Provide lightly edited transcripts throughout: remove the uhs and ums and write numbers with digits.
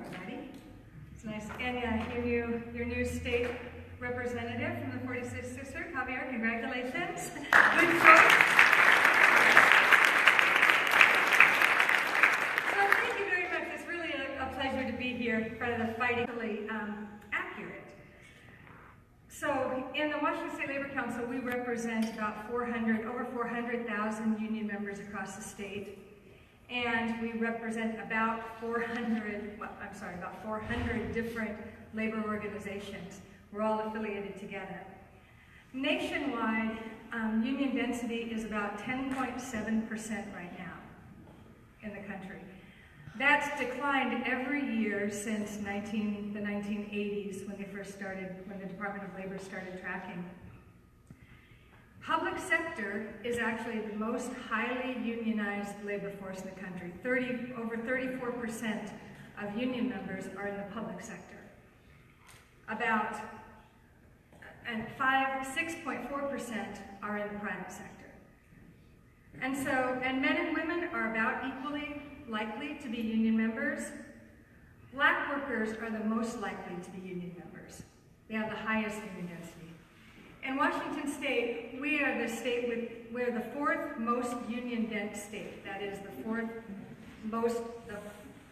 everybody. It's nice, and your new state representative from the 46th District, Javier, congratulations. Good choice. So thank you very much. It's really a pleasure to be here in front of the fighting. Accurate. So in the Washington State Labor Council, we represent about over 400,000 union members across the state. And we represent about 400 different labor organizations. We're all affiliated together. Nationwide, union density is about 10.7% right now in the country. That's declined every year since the 1980s when when the Department of Labor started tracking. Public sector is actually the most highly unionized labor force in the country. Over 34% of union members are in the public sector. About 6.4% are in the private sector. And men and women are about equally likely to be union members. Black workers are the most likely to be union members. They have the highest union density. In Washington State, we're the fourth most union dense state. That is the fourth most,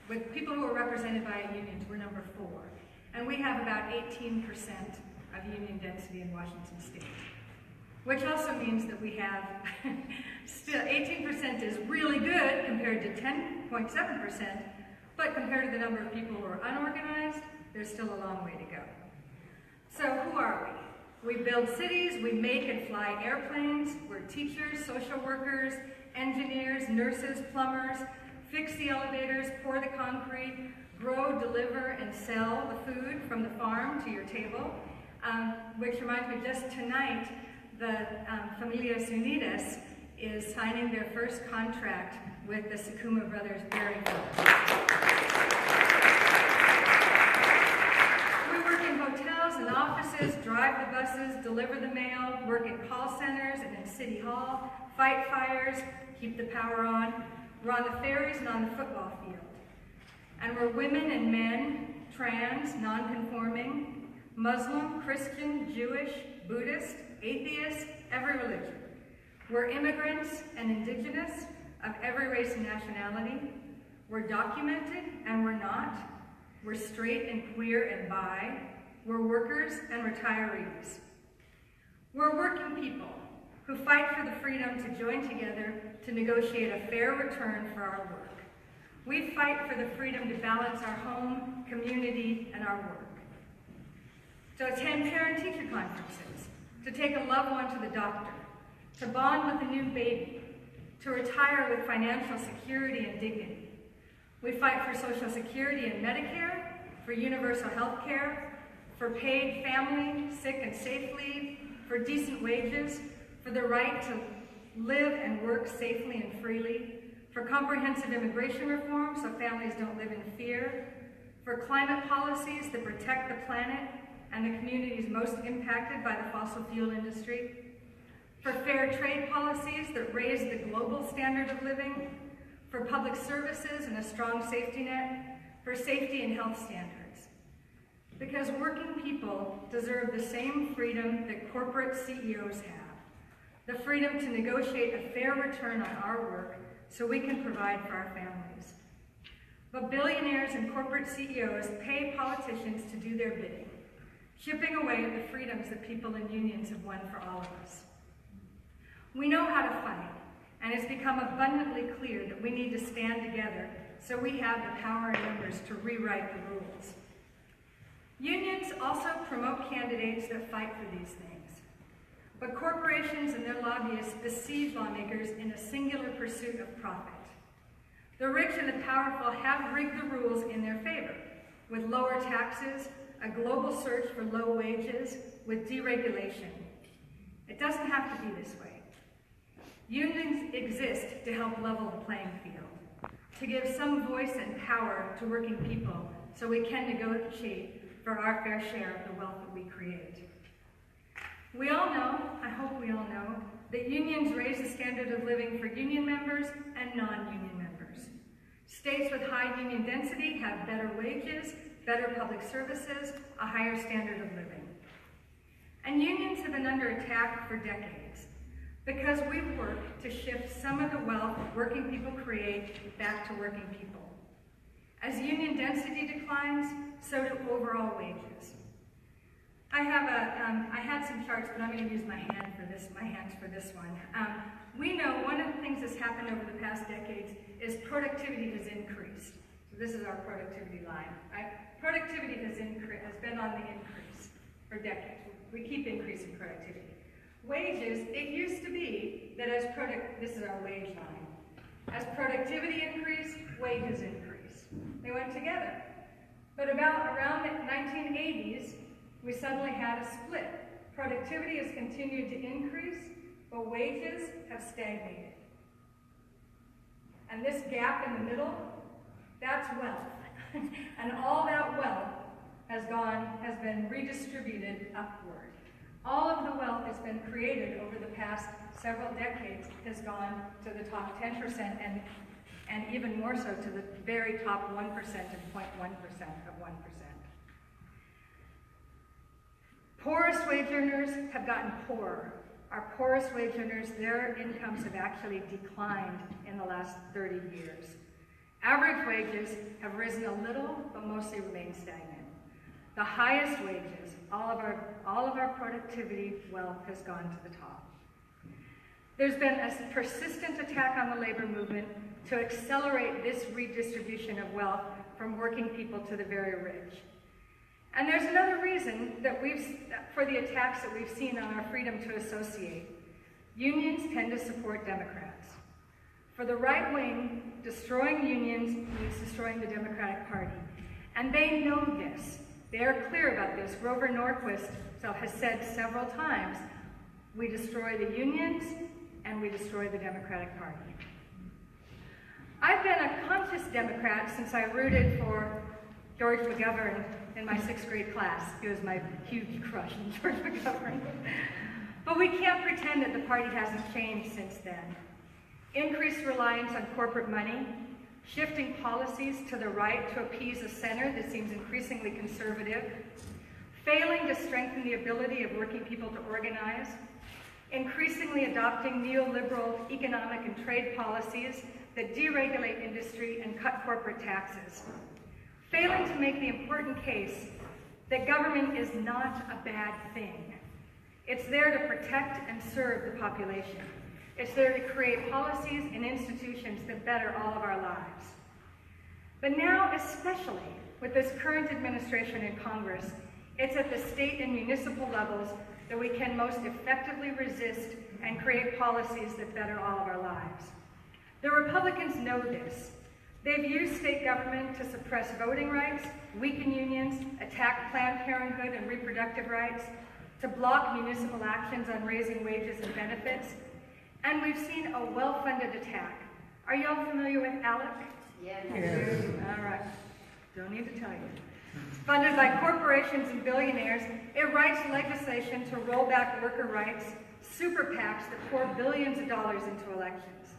with people who are represented by unions, we're number 4. And we have about 18% of union density in Washington State. Which also means that we have, still 18% is really good compared to 10.7%, but compared to the number of people who are unorganized, there's still a long way to go. So who are we? We build cities, we make and fly airplanes, we're teachers, social workers, engineers, nurses, plumbers, fix the elevators, pour the concrete, grow, deliver, and sell the food from the farm to your table. Which reminds me, just tonight, the Familias Unidas is signing their first contract with the Sakuma Brothers Dairy Farm. We work in hotels and offices, drive the buses, deliver the mail, work in call centers and in City Hall, fight fires, keep the power on. We're on the ferries and on the football field. And we're women and men, trans, non-conforming, Muslim, Christian, Jewish, Buddhist, atheist, every religion. We're immigrants and indigenous of every race and nationality. We're documented and we're not. We're straight and queer and bi. We're workers and retirees. We're working people who fight for the freedom to join together to negotiate a fair return for our work. We fight for the freedom to balance our home, community, and our work. To attend parent-teacher conferences, to take a loved one to the doctor, to bond with a new baby, to retire with financial security and dignity. We fight for Social Security and Medicare, for universal health care, for paid family, sick and safe leave, for decent wages, for the right to live and work safely and freely, for comprehensive immigration reform so families don't live in fear, for climate policies that protect the planet and the communities most impacted by the fossil fuel industry, for fair trade policies that raise the global standard of living, for public services and a strong safety net, for safety and health standards. Because working people deserve the same freedom that corporate CEOs have, the freedom to negotiate a fair return on our work so we can provide for our families. But billionaires and corporate CEOs pay politicians to do their bidding, chipping away at the freedoms that people in unions have won for all of us. We know how to fight, and it's become abundantly clear that we need to stand together so we have the power in numbers to rewrite the rules. Unions also promote candidates that fight for these things. But corporations and their lobbyists besiege lawmakers in a singular pursuit of profit. The rich and the powerful have rigged the rules in their favor, with lower taxes, a global search for low wages, with deregulation. It doesn't have to be this way. Unions exist to help level the playing field, to give some voice and power to working people so we can negotiate for our fair share of the wealth that we create. We all know, I hope we all know, that unions raise the standard of living for union members and non-union members. States with high union density have better wages, better public services, a higher standard of living. And unions have been under attack for decades because we've worked to shift some of the wealth working people create back to working people. As union density declines, so do overall wages. I had some charts, but I'm going to use my hands for this one. We know one of the things that's happened over the past decades is productivity has increased. So this is our productivity line, right? Productivity has been on the increase for decades. We keep increasing productivity. Wages, it used to be that this is our wage line. As productivity increased, wages increased. They went together. But around the 1980s, we suddenly had a split. Productivity has continued to increase, but wages have stagnated. And this gap in the middle, that's wealth. And all that wealth has been redistributed upward. All of the wealth that's been created over the past several decades has gone to the top 10% and even more so to the very top 1% and 0.1% of 1%. Poorest wage earners have gotten poorer. Our poorest wage earners, their incomes have actually declined in the last 30 years. Average wages have risen a little, but mostly remain stagnant. The highest wages, all of our productivity wealth has gone to the top. There's been a persistent attack on the labor movement to accelerate this redistribution of wealth from working people to the very rich. And there's another reason for the attacks that we've seen on our freedom to associate. Unions tend to support Democrats. For the right wing, destroying unions means destroying the Democratic Party. And they know this. They are clear about this. Grover Norquist has said several times, we destroy the unions and we destroy the Democratic Party. I've been a conscious Democrat since I rooted for George McGovern in my 6th grade class. He was my huge crush on George McGovern. But we can't pretend that the party hasn't changed since then. Increased reliance on corporate money, shifting policies to the right to appease a center that seems increasingly conservative, failing to strengthen the ability of working people to organize, increasingly adopting neoliberal economic and trade policies that deregulate industry and cut corporate taxes, failing to make the important case that government is not a bad thing. It's there to protect and serve the population. It's there to create policies and institutions that better all of our lives. But now, especially with this current administration in Congress, it's at the state and municipal levels that we can most effectively resist and create policies that better all of our lives. The Republicans know this. They've used state government to suppress voting rights, weaken unions, attack Planned Parenthood and reproductive rights, to block municipal actions on raising wages and benefits, and we've seen a well-funded attack. Are you all familiar with ALEC? Yes. All right. Don't need to tell you. Funded by corporations and billionaires, it writes legislation to roll back worker rights, super PACs that pour billions of dollars into elections.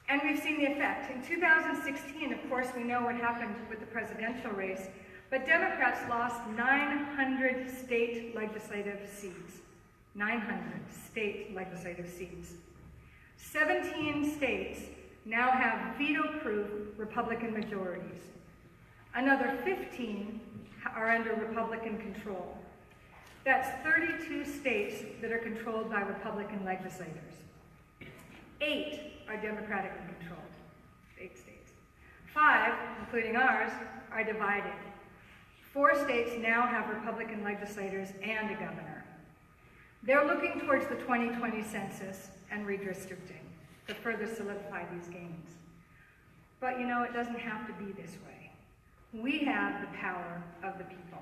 And we've seen the effect. In 2016, of course, we know what happened with the presidential race, but Democrats lost 900 state legislative seats. 900 state legislative seats. 17 states now have veto-proof Republican majorities. Another 15 are under Republican control. That's 32 states that are controlled by Republican legislators. 8 are democratically controlled, 8 states. 5, including ours, are divided. 4 states now have Republican legislators and a governor. They're looking towards the 2020 census and redistricting to further solidify these gains. But you know, it doesn't have to be this way. We have the power of the people.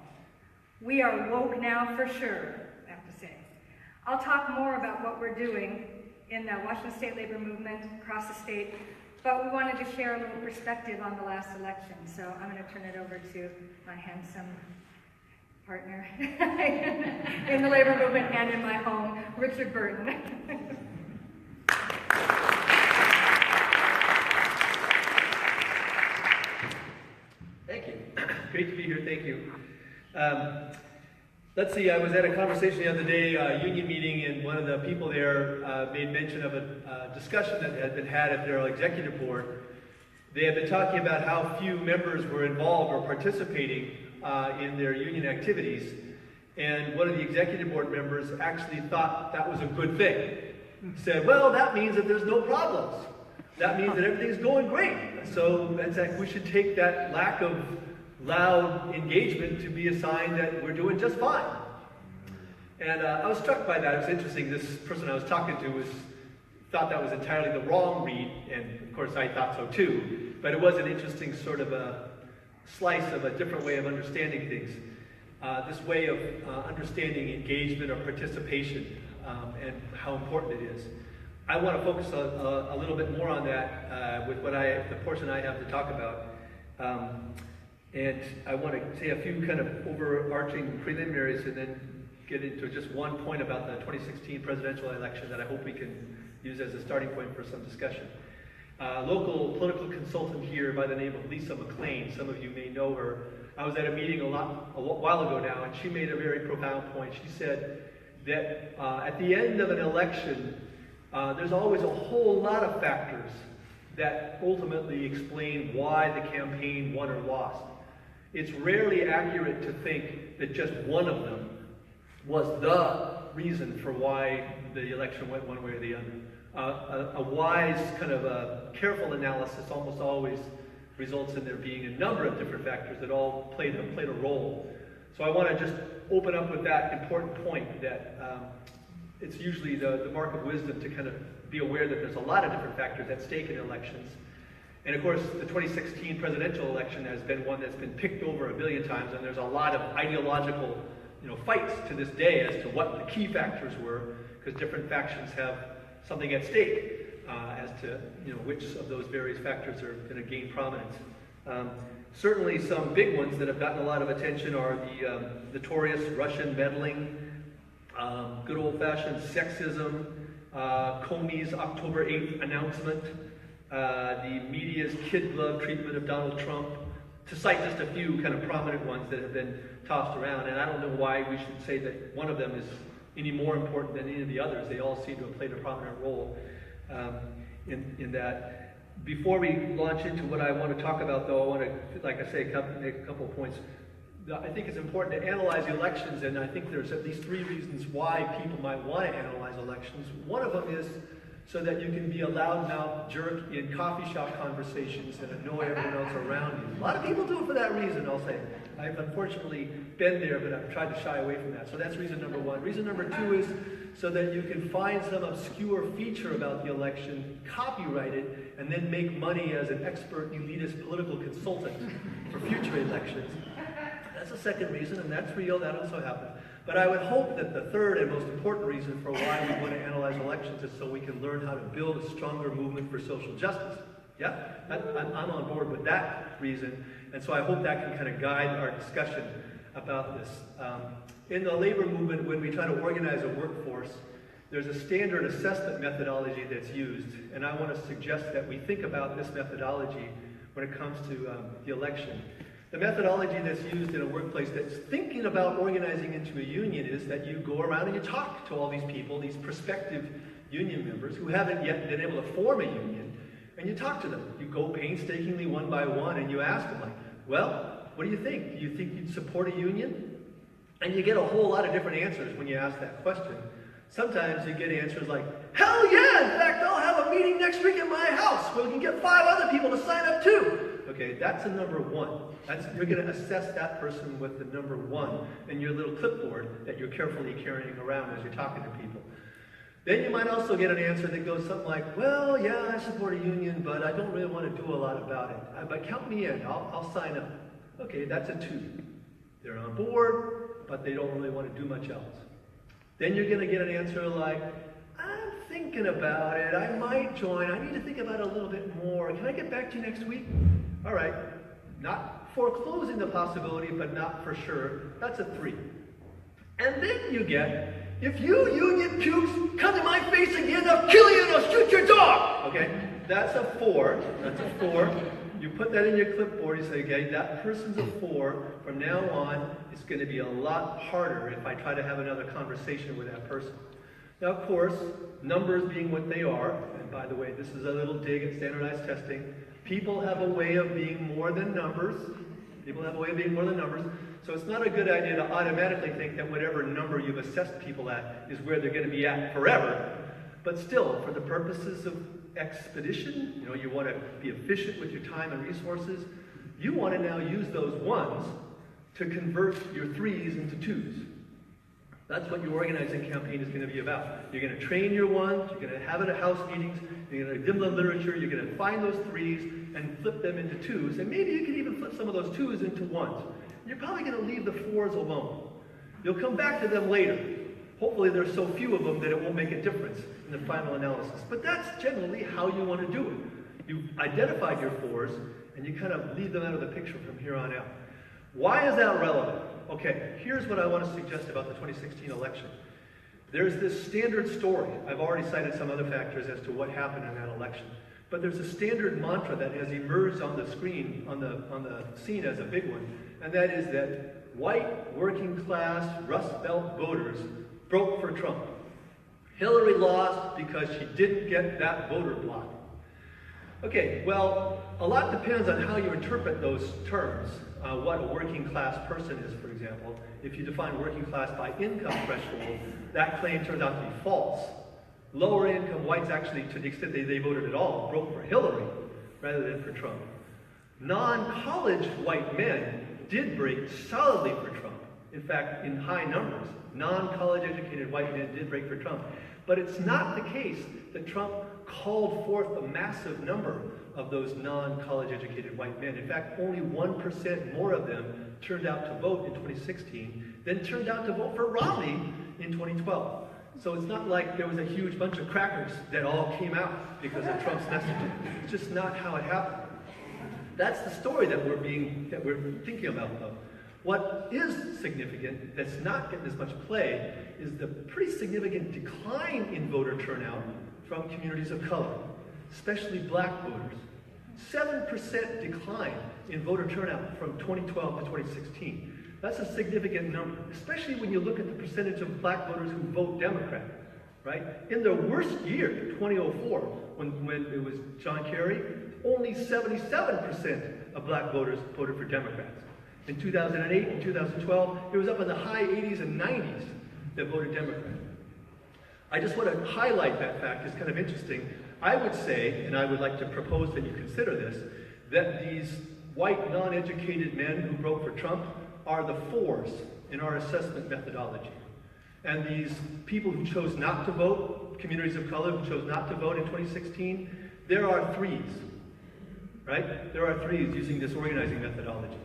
We are woke now for sure, I have to say. I'll talk more about what we're doing in the Washington State labor movement across the state, but we wanted to share a little perspective on the last election. So I'm going to turn it over to my handsome partner in the labor movement and in my home, Richard Burton. Let's see, I was at a conversation the other day, a union meeting, and one of the people there made mention of a discussion that had been had at their executive board. They had been talking about how few members were involved or participating in their union activities, and one of the executive board members actually thought that was a good thing. He said, well, that means that there's no problems. That means that everything's going great. So that's like we should take that lack of loud engagement to be a sign that we're doing just fine. And I was struck by that. It was interesting. This person I was talking to thought that was entirely the wrong read, and of course I thought so too. But it was an interesting sort of a slice of a different way of understanding things. This way of understanding engagement or participation and how important it is. I want to focus a little bit more on that with the portion I have to talk about. And I want to say a few kind of overarching preliminaries and then get into just one point about the 2016 presidential election that I hope we can use as a starting point for some discussion. Local political consultant here by the name of Lisa McLean. Some of you may know her. I was at a meeting a while ago now, and she made a very profound point. She said that at the end of an election, there's always a whole lot of factors that ultimately explain why the campaign won or lost. It's rarely accurate to think that just one of them was the reason for why the election went one way or the other. A wise, kind of a careful analysis almost always results in there being a number of different factors that all played a role. So I want to just open up with that important point that it's usually the mark of wisdom to kind of be aware that there's a lot of different factors at stake in elections. And of course, the 2016 presidential election has been one that's been picked over a billion times, and there's a lot of ideological fights to this day as to what the key factors were, because different factions have something at stake as to which of those various factors are going to gain prominence. Certainly some big ones that have gotten a lot of attention are the notorious Russian meddling, good old-fashioned sexism, Comey's October 8th announcement, the media's kid glove treatment of Donald Trump, to cite just a few kind of prominent ones that have been tossed around. And I don't know why we should say that one of them is any more important than any of the others. They all seem to have played a prominent role in that. Before we launch into what I want to talk about, though, I want to, like I say, make a couple of points. I think it's important to analyze elections, and I think there's at least three reasons why people might want to analyze elections. One of them is so that you can be a loudmouth jerk in coffee shop conversations and annoy everyone else around you. A lot of people do it for that reason, I'll say. I've unfortunately been there, but I've tried to shy away from that. So that's reason number one. Reason number two is so that you can find some obscure feature about the election, copyright it, and then make money as an expert elitist political consultant for future elections. That's the second reason, and that's real. That also happened. But I would hope that the third and most important reason for why we want to analyze elections is so we can learn how to build a stronger movement for social justice. Yeah? I'm on board with that reason. And so I hope that can kind of guide our discussion about this. In the labor movement, when we try to organize a workforce, there's a standard assessment methodology that's used. And I want to suggest that we think about this methodology when it comes to the election. The methodology that's used in a workplace that's thinking about organizing into a union is that you go around and you talk to all these people, these prospective union members who haven't yet been able to form a union, and you talk to them. You go painstakingly one by one and you ask them, like, well, what do you think? Do you think you'd support a union? And you get a whole lot of different answers when you ask that question. Sometimes you get answers like, hell yeah, in fact, I'll have a meeting next week at my house where we can get 5 other people to sign up too. Okay, that's a number one. You're going to assess that person with the number one in your little clipboard that you're carefully carrying around as you're talking to people. Then you might also get an answer that goes something like, well, yeah, I support a union, but I don't really want to do a lot about it. But count me in, I'll sign up. Okay, that's a 2. They're on board, but they don't really want to do much else. Then you're going to get an answer like, I'm thinking about it, I might join, I need to think about it a little bit more. Can I get back to you next week? All right, not foreclosing the possibility, but not for sure. That's a 3. And then you get, if you union pukes come to my face again, I'll kill you and I'll shoot your dog. Okay, that's a 4. That's a 4. You put that in your clipboard, you say, okay, that person's a 4. From now on, it's going to be a lot harder if I try to have another conversation with that person. Now, of course, numbers being what they are, and by the way, this is a little dig at standardized testing, people have a way of being more than numbers. People have a way of being more than numbers. So it's not a good idea to automatically think that whatever number you've assessed people at is where they're going to be at forever. But still, for the purposes of expedition, you want to be efficient with your time and resources, you want to now use those 1s to convert your 3s into 2s. That's what your organizing campaign is going to be about. You're going to train your 1s, you're going to have it at house meetings, you're going to give them the literature, you're going to find those 3s and flip them into 2s, and maybe you can even flip some of those 2s into 1s. You're probably going to leave the 4s alone. You'll come back to them later. Hopefully there's so few of them that it won't make a difference in the final analysis. But that's generally how you want to do it. You've identified your 4s, and you kind of leave them out of the picture from here on out. Why is that relevant? Okay, here's what I want to suggest about the 2016 election. There's this standard story. I've already cited some other factors as to what happened in that election. But there's a standard mantra that has emerged on the screen, on the scene as a big one, and that is that white, working class, Rust Belt voters broke for Trump. Hillary lost because she didn't get that voter block. Okay, well, a lot depends on how you interpret those terms. What a working class person is, for example. If you define working class by income threshold, that claim turns out to be false. Lower income whites actually, to the extent they voted at all, broke for Hillary rather than for Trump. Non-college white men did break solidly for Trump. In fact, in high numbers, non-college educated white men did break for Trump. But it's not the case that Trump called forth a massive number of those non-college educated white men. In fact, only 1% more of them turned out to vote in 2016 than turned out to vote for Romney in 2012. So it's not like there was a huge bunch of crackers that all came out because of Trump's messaging. It's just not how it happened. That's the story that we're thinking about, though. What is significant, that's not getting as much play, is the pretty significant decline in voter turnout from communities of color, especially black voters. 7% decline in voter turnout from 2012 to 2016. That's a significant number, especially when you look at the percentage of black voters who vote Democrat, right? In their worst year, 2004, when it was John Kerry, only 77% of black voters voted for Democrats. In 2008 and 2012, it was up in the high 80s and 90s that voted Democrat. I just want to highlight that fact. It's kind of interesting. I would say, and I would like to propose that you consider this, that these white, non-educated men who broke for Trump are the 4s in our assessment methodology. And these people who chose not to vote, communities of color who chose not to vote in 2016, there are 3s, right? There are 3s using this organizing methodology.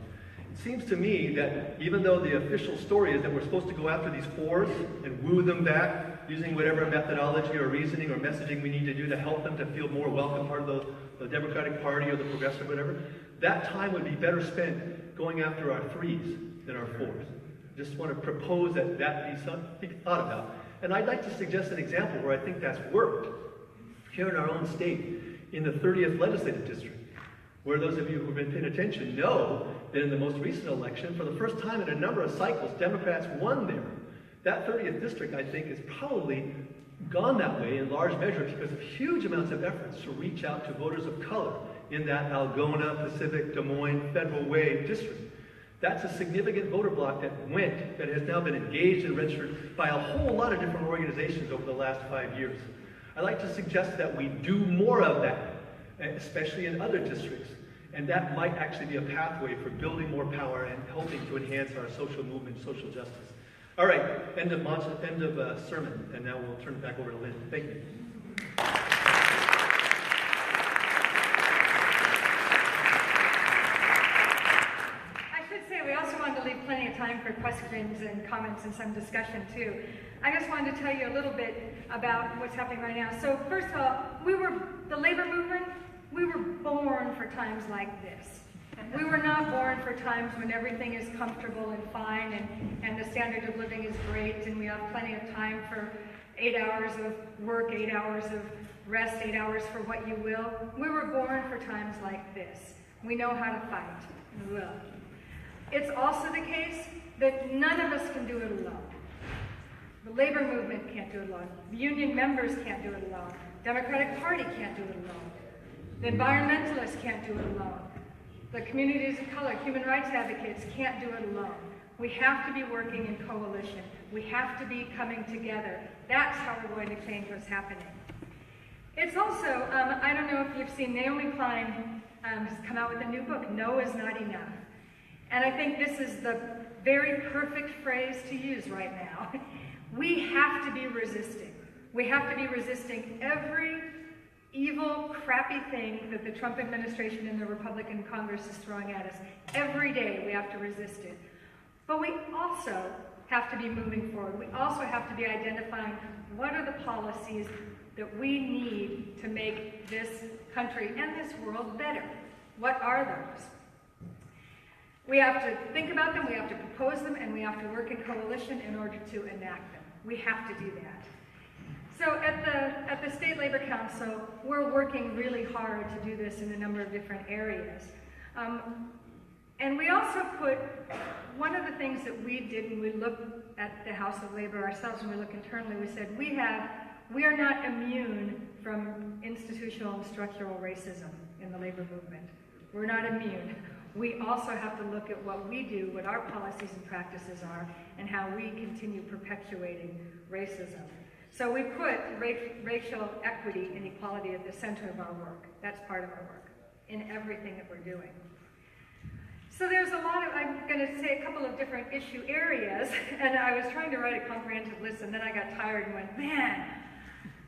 It seems to me that even though the official story is that we're supposed to go after these 4s and woo them back using whatever methodology or reasoning or messaging we need to do to help them to feel more welcome part of the Democratic Party or the Progressive, whatever, that time would be better spent going after our 3s than our 4s. Just want to propose that that be something thought about. And I'd like to suggest an example where I think that's worked here in our own state, in the 30th Legislative District, where those of you who've been paying attention know that in the most recent election, for the first time in a number of cycles, Democrats won there. That 30th district, I think, has probably gone that way in large measure because of huge amounts of efforts to reach out to voters of color in that Algona, Pacific, Des Moines, Federal Way district. That's a significant voter block that has now been engaged and registered by a whole lot of different organizations over the last 5 years. I'd like to suggest that we do more of that, especially in other districts. And that might actually be a pathway for building more power and helping to enhance our social movement, social justice. All right, end of sermon, and now we'll turn it back over to Lynn. Thank you. I should say we also wanted to leave plenty of time for questions and comments and some discussion too. I just wanted to tell you a little bit about what's happening right now. So first of all, the labor movement, we were born for times like this. We were not born for times when everything is comfortable and fine and the standard of living is great and we have plenty of time for 8 hours of work, 8 hours of rest, 8 hours for what you will. We were born for times like this, We know how to fight. We will. It's also the case that none of us can do it alone. The labor movement can't do it alone. The union members can't do it alone. Democratic Party can't do it alone. The environmentalists can't do it alone. The communities of color, human rights advocates can't do it alone. We have to be working in coalition. We have to be coming together. That's how we're going to change what's happening. It's also, I don't know if you've seen, Naomi Klein has come out with a new book, No is Not Enough. And I think this is the very perfect phrase to use right now. We have to be resisting. We have to be resisting every evil, crappy thing that the Trump administration and the Republican Congress is throwing at us. Every day we have to resist it. But we also have to be moving forward. We also have to be identifying what are the policies that we need to make this country and this world better. What are those? We have to think about them, we have to propose them, and we have to work in coalition in order to enact them. We have to do that. So at the State Labor Council, we're working really hard to do this in a number of different areas. And we also put, one of the things that we did when we looked at the House of Labor ourselves, when we look internally, we said we are not immune from institutional and structural racism in the labor movement. We're not immune. We also have to look at what we do, what our policies and practices are, and how we continue perpetuating racism. So we put racial equity and equality at the center of our work. That's part of our work in everything that we're doing. So there's a lot of, I'm going to say a couple of different issue areas, and I was trying to write a comprehensive list, and then I got tired and went, man,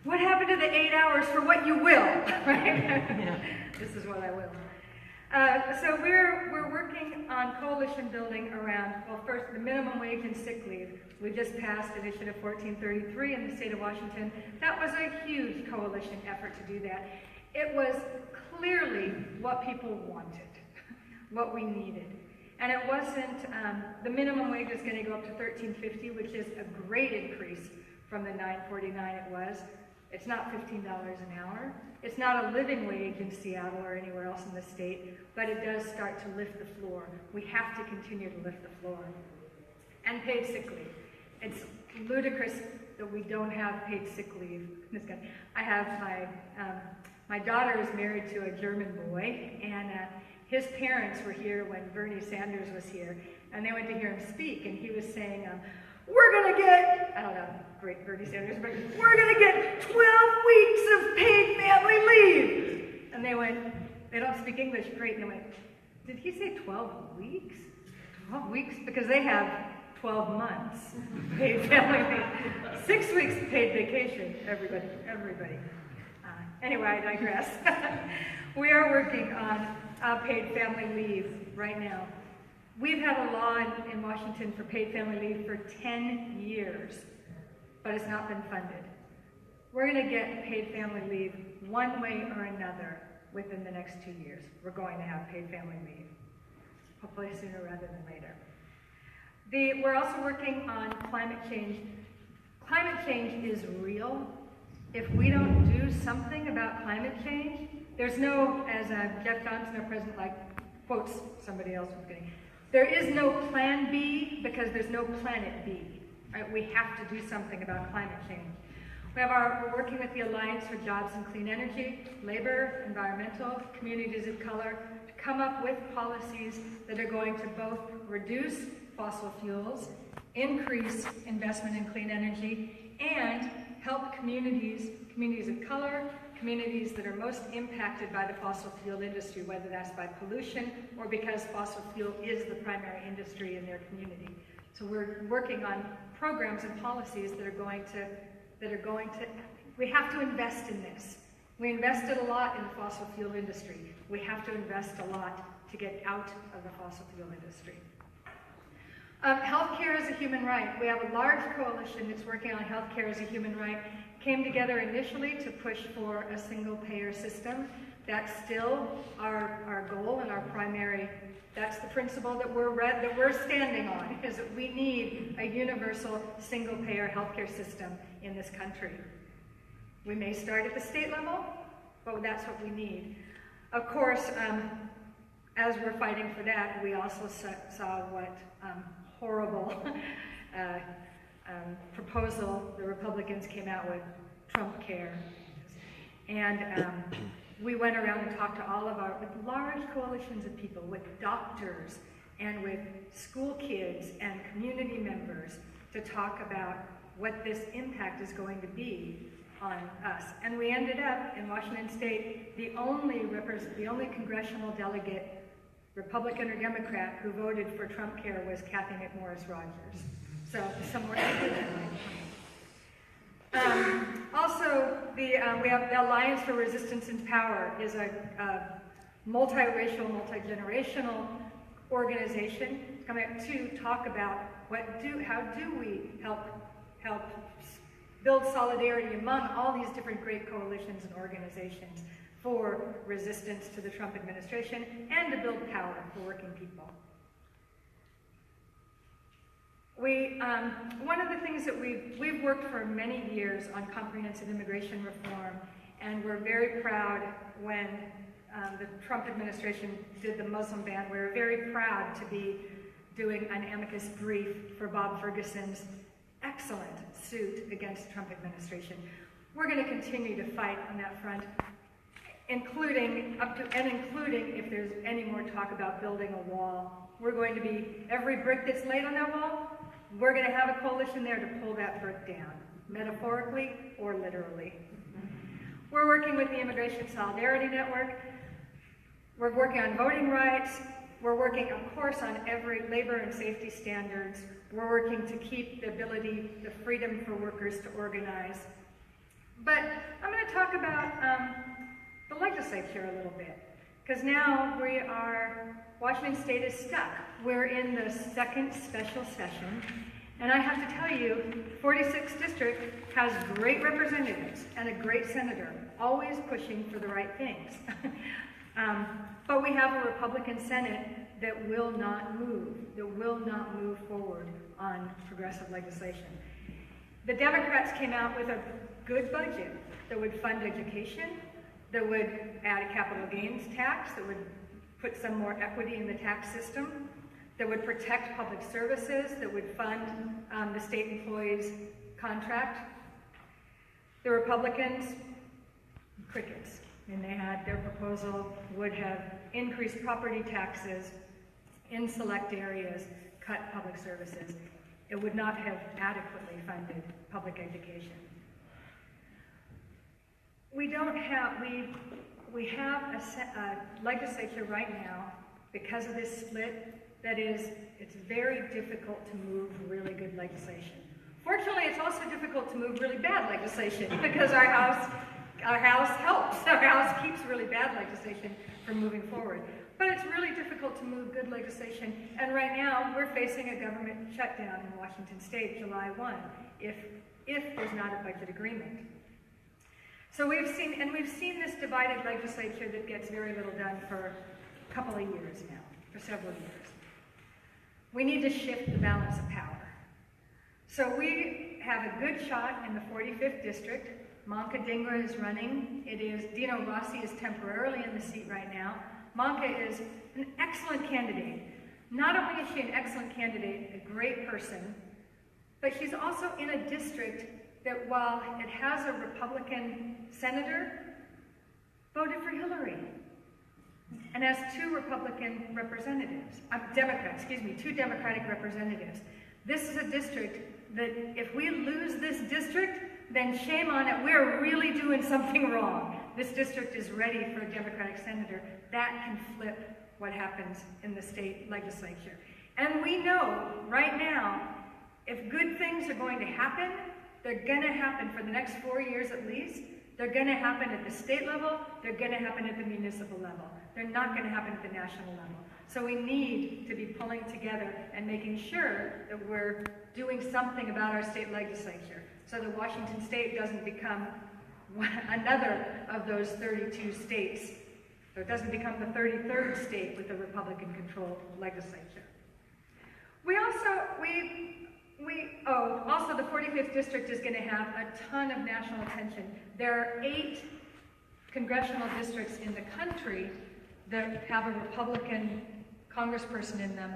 what happened to the 8 hours for what you will, right? This is what I will. So we're working on coalition building around, well, first, the minimum wage and sick leave. We just passed Initiative 1433 in the state of Washington. That was a huge coalition effort to do that. It was clearly what people wanted, what we needed. And it wasn't, the minimum wage is going to go up to $13.50, which is a great increase from the $9.49 it was. It's not $15 an hour. It's not a living wage in Seattle or anywhere else in the state, but it does start to lift the floor. We have to continue to lift the floor. And paid sick leave. It's ludicrous that we don't have paid sick leave. I have my daughter is married to a German boy, and his parents were here when Bernie Sanders was here, and they went to hear him speak, and he was saying, we're going to get, I don't know, great Bernie Sanders, but we're going to get 12 weeks of paid family leave. And they went, they don't speak English, great. And they went, did he say 12 weeks? 12 weeks? Because they have 12 months paid family leave. 6 weeks paid vacation, everybody. Anyway, I digress. We are working on paid family leave right now. We've had a law in Washington for paid family leave for 10 years, but it's not been funded. We're going to get paid family leave one way or another within the next 2 years. We're going to have paid family leave, hopefully sooner rather than later. We're also working on climate change. Climate change is real. If we don't do something about climate change, there's no, as Jeff Johnson, our president, quotes somebody else was getting, there is no plan B because there's no planet B. Right? We have to do something about climate change. We're working with the Alliance for Jobs and Clean Energy, labor, environmental, communities of color, to come up with policies that are going to both reduce fossil fuels, increase investment in clean energy, and help communities of color, communities that are most impacted by the fossil fuel industry, whether that's by pollution or because fossil fuel is the primary industry in their community. So we're working on programs and policies that are going to, we have to invest in this. We invested a lot in the fossil fuel industry. We have to invest a lot to get out of the fossil fuel industry. Healthcare is a human right. We have a large coalition that's working on healthcare as a human right. Came together initially to push for a single-payer system. That's still our goal and our primary, that's the principle that we're standing on, is that we need a universal single-payer healthcare system in this country. We may start at the state level, but that's what we need. Of course, as we're fighting for that, we also saw what horrible proposal the Republicans came out with, Trump Care. And we went around and talked to with large coalitions of people, with doctors and with school kids and community members to talk about what this impact is going to be on us. And we ended up in Washington State, the only congressional delegate, Republican or Democrat, who voted for Trump Care was Kathy McMorris Rogers. So somewhere to do that. Also, we have the Alliance for Resistance and Power is a multiracial, multi-generational organization coming up to talk about how do we help build solidarity among all these different great coalitions and organizations for resistance to the Trump administration and to build power for working people. One of the things that we've worked for many years on comprehensive immigration reform, and we're very proud when the Trump administration did the Muslim ban. We were very proud to be doing an amicus brief for Bob Ferguson's excellent suit against the Trump administration. We're going to continue to fight on that front, including if there's any more talk about building a wall. We're going to be, every brick that's laid on that wall, we're going to have a coalition there to pull that brick down, metaphorically or literally. We're working with the Immigration Solidarity Network. We're working on voting rights. We're working, of course, on every labor and safety standards. We're working to keep the freedom for workers to organize. But I'm going to talk about the legislature a little bit, because now Washington State is stuck. We're in the second special session, and I have to tell you, 46th District has great representatives and a great senator, always pushing for the right things. But we have a Republican Senate that will not move forward on progressive legislation. The Democrats came out with a good budget that would fund education, that would add a capital gains tax, that would put some more equity in the tax system, that would protect public services, that would fund the state employees' contract. The Republicans, crickets. And their proposal would have increased property taxes in select areas, cut public services. It would not have adequately funded public education. We have a legislature right now, because of this split, it's very difficult to move really good legislation. Fortunately, it's also difficult to move really bad legislation, because our House helps. Our House keeps really bad legislation from moving forward. But it's really difficult to move good legislation. And right now, we're facing a government shutdown in Washington State, July 1, if there's not a budget agreement. So we've seen this divided legislature that gets very little done for a couple of years now, for several years. We need to shift the balance of power. So we have a good shot in the 45th District. Manka Dhingra is running. Dino Rossi is temporarily in the seat right now. Manka is an excellent candidate. Not only is she an excellent candidate, a great person, but she's also in a district that, while it has a Republican senator, voted for Hillary, and has two Republican representatives, two Democratic representatives. This is a district that, if we lose this district, then shame on it. We're really doing something wrong. This district is ready for a Democratic senator. That can flip what happens in the state legislature. And we know right now, if good things are going to happen, they're going to happen for the next 4 years at least. They're going to happen at the state level. They're going to happen at the municipal level. They're not going to happen at the national level. So we need to be pulling together and making sure that we're doing something about our state legislature, so that Washington State doesn't become another of those 32 states, or it doesn't become the 33rd state with a Republican-controlled legislature. Also the 45th District is going to have a ton of national attention. There are 8 congressional districts in the country that have a Republican congressperson in them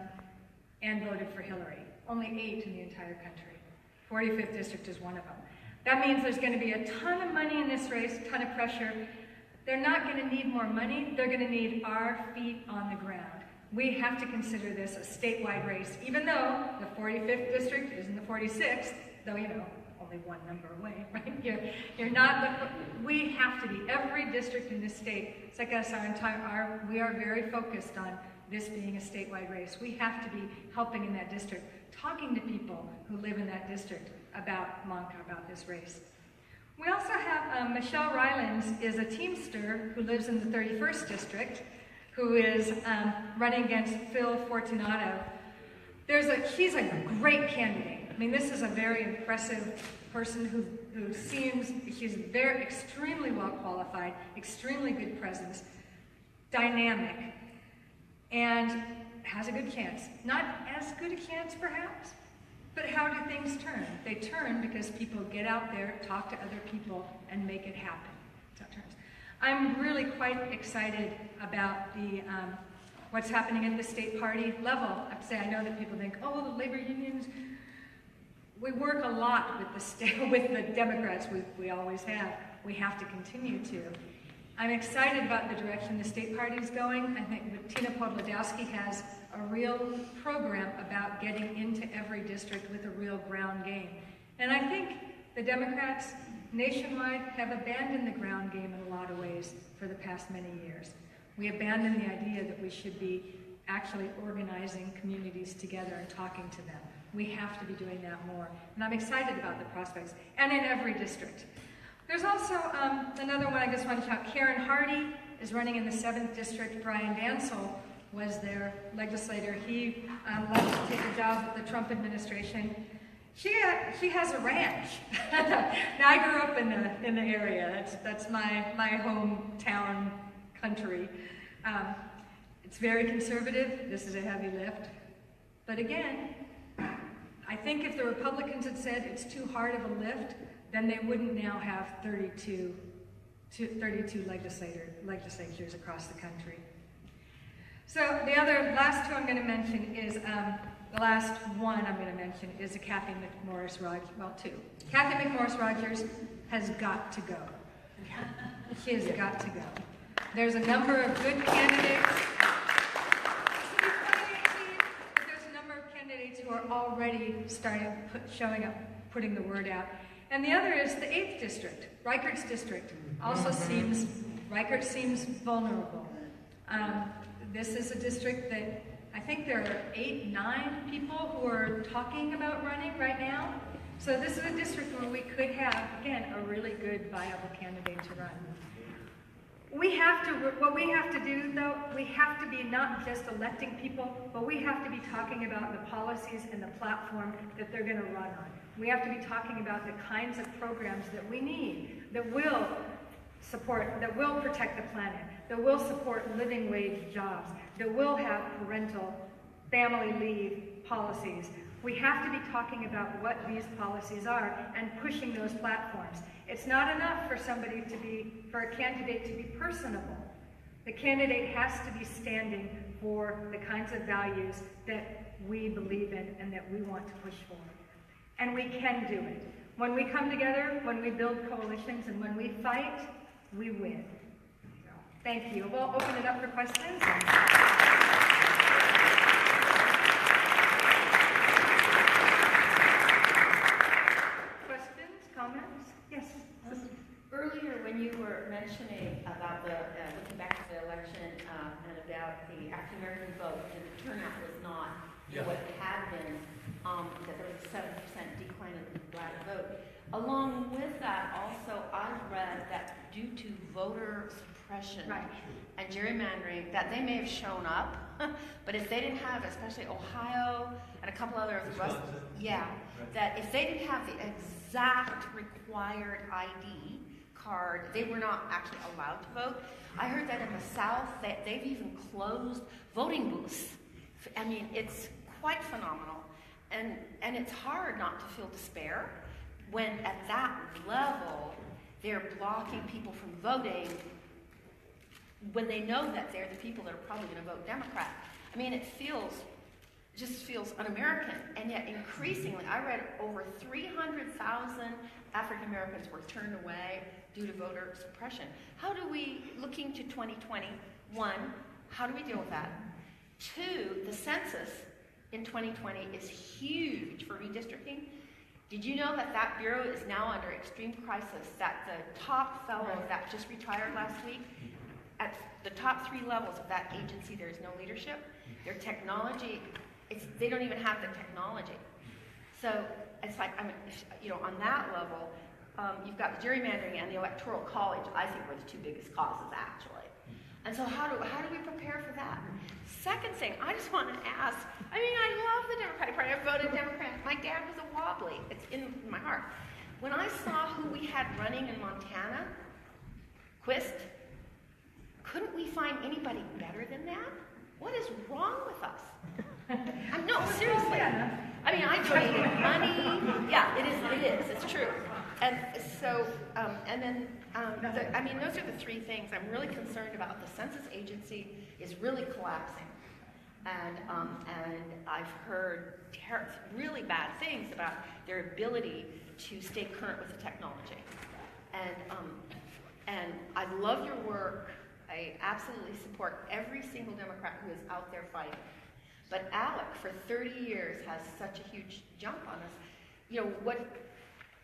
and voted for Hillary. Only 8 in the entire country. 45th district is one of them. That means there's going to be a ton of money in this race, a ton of pressure. They're not going to need more money. They're going to need our feet on the ground. We have to consider this a statewide race, even though the 45th district isn't the 46th, though, you know, only one number away, right? You're not, we have to be, every district in this state, it's like us, we are very focused on this being a statewide race. We have to be helping in that district, talking to people who live in that district about Montca, about this race. We also have Michelle Rylands is a Teamster who lives in the 31st district, who is running against Phil Fortunato. She's a great candidate. I mean, this is a very impressive person who seems, she's very, extremely well qualified, extremely good presence, dynamic, and has a good chance. Not as good a chance, perhaps, but how do things turn? They turn because people get out there, talk to other people, and make it happen. That's how it turns. I'm really quite excited about what's happening at the state party level. I have to say, I know that people think, oh, the labor unions. We work a lot with the Democrats. We always have. We have to continue to. I'm excited about the direction the state party is going. I think Tina Podlodowski has a real program about getting into every district with a real ground game. And I think the Democrats nationwide have abandoned the ground game in a lot of ways for the past many years. We abandoned the idea that we should be actually organizing communities together and talking to them. We have to be doing that more. And I'm excited about the prospects, and in every district. There's also another one I just want to shout. Karen Hardy is running in the 7th district. Brian Dansel was their legislator. He left to take a job with the Trump administration. She has a ranch. Now, I grew up in the area. That's my hometown country. It's very conservative. This is a heavy lift. But again, I think if the Republicans had said it's too hard of a lift, then they wouldn't now have 32 legislatures across the country. So the last two I'm going to mention is, the last one I'm going to mention is a Cathy McMorris Rogers, well, two. Cathy McMorris Rogers has got to go. She has got to go. There's a number of good candidates. There's a number of candidates who are already showing up, putting the word out. And the other is the 8th district, Reichert's district. Reichert seems vulnerable. This is a district that I think there are 8, 9 people who are talking about running right now. So this is a district where we could have, again, a really good, viable candidate to run. What we have to do, though, we have to be not just electing people, but we have to be talking about the policies and the platform that they're going to run on. We have to be talking about the kinds of programs that we need, that will support, that will protect the planet, that will support living wage jobs, that will have parental family leave policies. We have to be talking about what these policies are and pushing those platforms. It's not enough for for a candidate to be personable. The candidate has to be standing for the kinds of values that we believe in and that we want to push for. And we can do it. When we come together, when we build coalitions, and when we fight, we win. Thank you. We'll open it up for questions. Questions, comments? Yes. Earlier, when you were mentioning about looking back to the election and about the African American vote, and the turnout was not what it had been, that there was a 7% decline in the black vote. Along with that, also, I've read that due to voter suppression and gerrymandering, that they may have shown up, but if they didn't have, especially Ohio and a couple other, that if they didn't have the exact required ID card, they were not actually allowed to vote. I heard that in the South, they've even closed voting booths. I mean, it's quite phenomenal. And it's hard not to feel despair when at that level they're blocking people from voting when they know that they're the people that are probably going to vote Democrat. I mean, it just feels un-American, and yet increasingly, I read over 300,000 African Americans were turned away due to voter suppression. How do we, looking to 2020, one, how do we deal with that? Two, the census in 2020 is huge for redistricting. Did you know that that bureau is now under extreme crisis, that the top fellow that just retired last week, at the top 3 levels of that agency, there is no leadership. Their technology, they don't even have the technology. So it's like, on that level, you've got the gerrymandering and the electoral college, I think, were the 2 biggest causes, actually. And so how do we prepare for that? Second thing, I just want to ask, I love the Democratic Party. I voted Democrat. My dad was a Wobbly. It's in my heart. When I saw who we had running in Montana, Quist, couldn't we find anybody better than that? What is wrong with us? No, seriously. I donated money. Yeah, it is. It's true. And so, those are the 3 things I'm really concerned about. The census agency is really collapsing. And I've heard really bad things about their ability to stay current with the technology. And I love your work. I absolutely support every single Democrat who is out there fighting. But ALEC, for 30 years, has such a huge jump on us.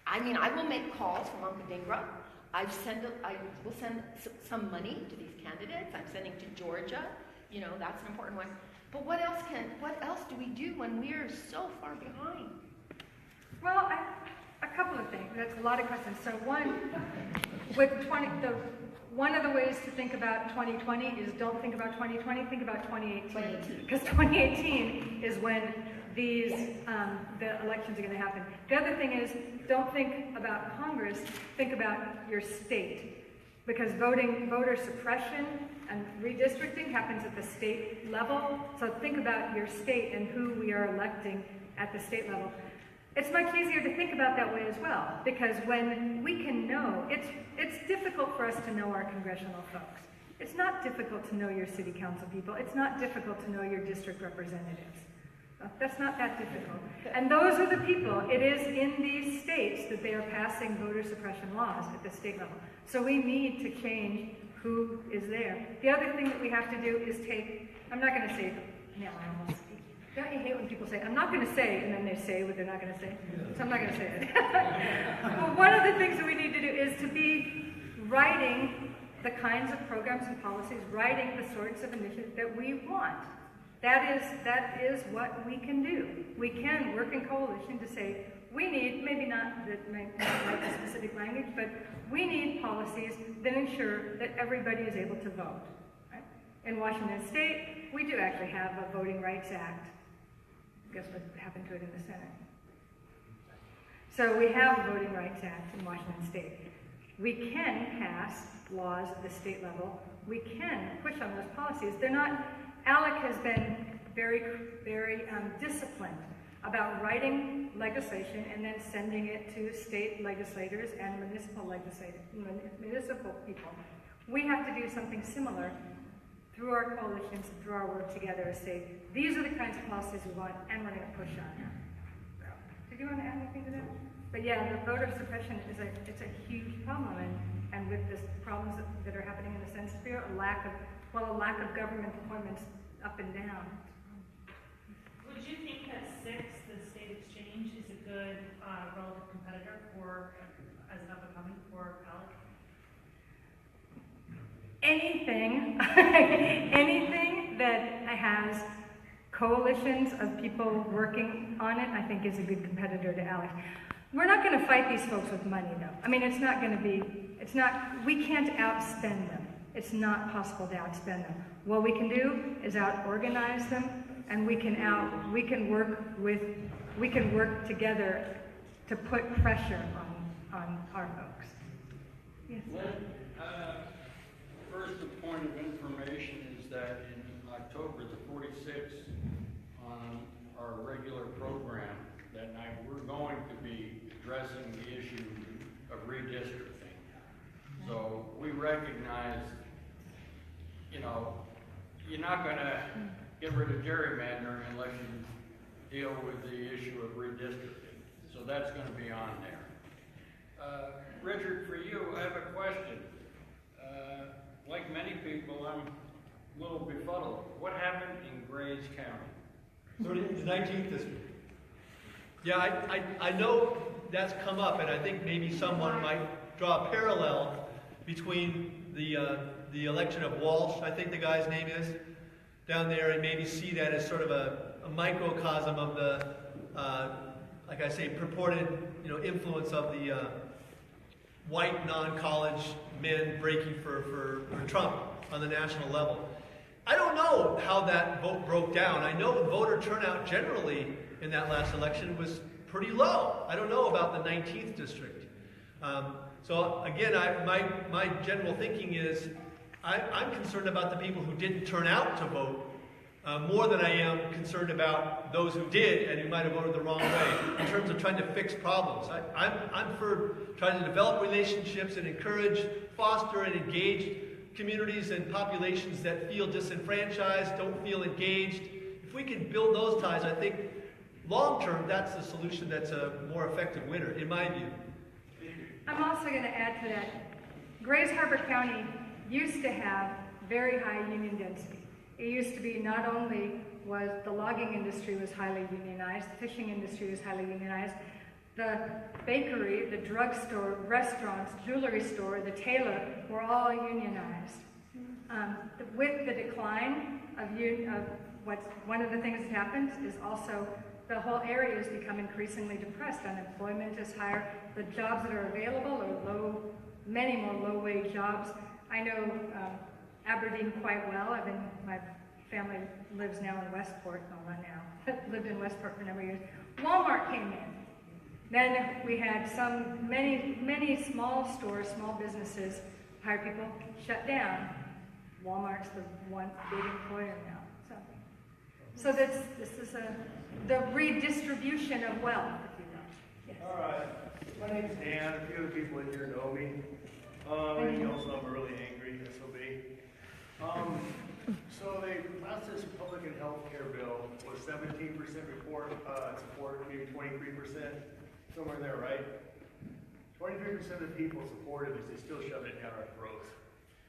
I will make calls from Onkadingra. I will send some money to these candidates. I'm sending to Georgia. That's an important one. But what else do we do when we're so far behind? Well, a couple of things. That's a lot of questions. So one of the ways to think about 2020 is don't think about 2020, think about 2018. Because 2018 is when the elections are going to happen. The other thing is, don't think about Congress, think about your state. Because voter suppression and redistricting happens at the state level. So think about your state and who we are electing at the state level. It's much easier to think about that way as well, because when we can know, it's difficult for us to know our congressional folks. It's not difficult to know your city council people. It's not difficult to know your district representatives. That's not that difficult. And those are the people. It is in these states that they are passing voter suppression laws at the state level. So we need to change who is there. The other thing that we have to do is I'm not going to say, don't you hate when people say, I'm not going to say, and then they say what they're not going to say? So I'm not going to say it. But one of the things that we need to do is to be writing the kinds of programs and policies, writing the sorts of initiatives that we want. That is what we can do. We can work in coalition to say, we need, maybe not like a specific language, but we need policies that ensure that everybody is able to vote. Right? In Washington State, we do actually have a Voting Rights Act. Guess what happened to it in the Senate? So we have a Voting Rights Act in Washington State. We can pass laws at the state level. We can push on those policies. ALEC has been very, very disciplined about writing legislation and then sending it to state legislators and municipal people. We have to do something similar through our coalitions and through our work together to say, these are the kinds of policies we want, and we're going to push on them. Did you want to add anything to that? But yeah, the voter suppression it's a huge problem, and with the problems that are happening in the Census Bureau, a lack of government appointments up and down. Would you think that 6, the state exchange, is a good relative competitor as an up-and-coming for ALEC? Anything that has coalitions of people working on it, I think is a good competitor to ALEC. We're not going to fight these folks with money, though. We can't outspend them. It's not possible to outspend them. What we can do is out-organize them, and we can work together to put pressure on our folks. Yes. First, a point of information is that in October the 46th, on our regular program that night, we're going to be addressing the issue of redistricting. So we recognize you know, you're not gonna get rid of gerrymandering unless you deal with the issue of redistricting. So that's gonna be on there. Richard, for you, I have a question. Like many people, I'm a little befuddled. What happened in Grays County? The 19th district. Yeah, I know that's come up, and I think maybe someone might draw a parallel between the election of Walsh, I think the guy's name is, down there, and maybe see that as sort of a microcosm of the, like I say, purported, influence of the white non-college men breaking for Trump on the national level. I don't know how that vote broke down. I know voter turnout generally in that last election was pretty low. I don't know about the 19th district. So again, my general thinking is I'm concerned about the people who didn't turn out to vote more than I am concerned about those who did and who might have voted the wrong way in terms of trying to fix problems. I'm for trying to develop relationships and encourage, foster, and engage communities and populations that feel disenfranchised, don't feel engaged. If we can build those ties, I think long-term that's the solution that's a more effective winner, in my view. I'm also going to add to that. Grays Harbor County used to have very high union density. It used to be not only was the logging industry was highly unionized, the fishing industry was highly unionized, the bakery, the drugstore, restaurants, jewelry store, the tailor were all unionized. With the decline of one of the things that happens is also the whole area has become increasingly depressed. Unemployment is higher. The jobs that are available are low, many more low-wage jobs. I know Aberdeen quite well. My family lives now in Westport. Well, not now. Lived in Westport for a number of years. Walmart came in. Then we had many small stores, small businesses, hired people, shut down. Walmart's the one big employer now. So this is the redistribution of wealth, if you will. Yes. All right. My name's Dan. A few of the people in here know me. And you also know I'm really angry, SOB. So they passed this Republican health care bill with 17% support, maybe 23%, somewhere there, right? 23% of the people supported this. They still shoved it down our throats.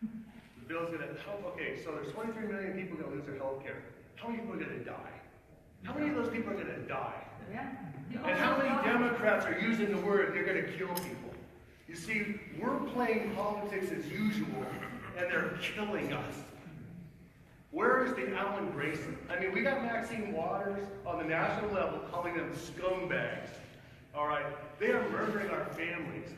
The bill's gonna help. Okay, so there's 23 million people gonna lose their health care. How many people are gonna die? How many of those people are gonna die? Yeah. And how many Democrats are using the word they're going to kill people? You see, we're playing politics as usual, and they're killing us. Where is the Alan Grayson? I mean, we got Maxine Waters on the national level calling them scumbags. All right? They are murdering our families.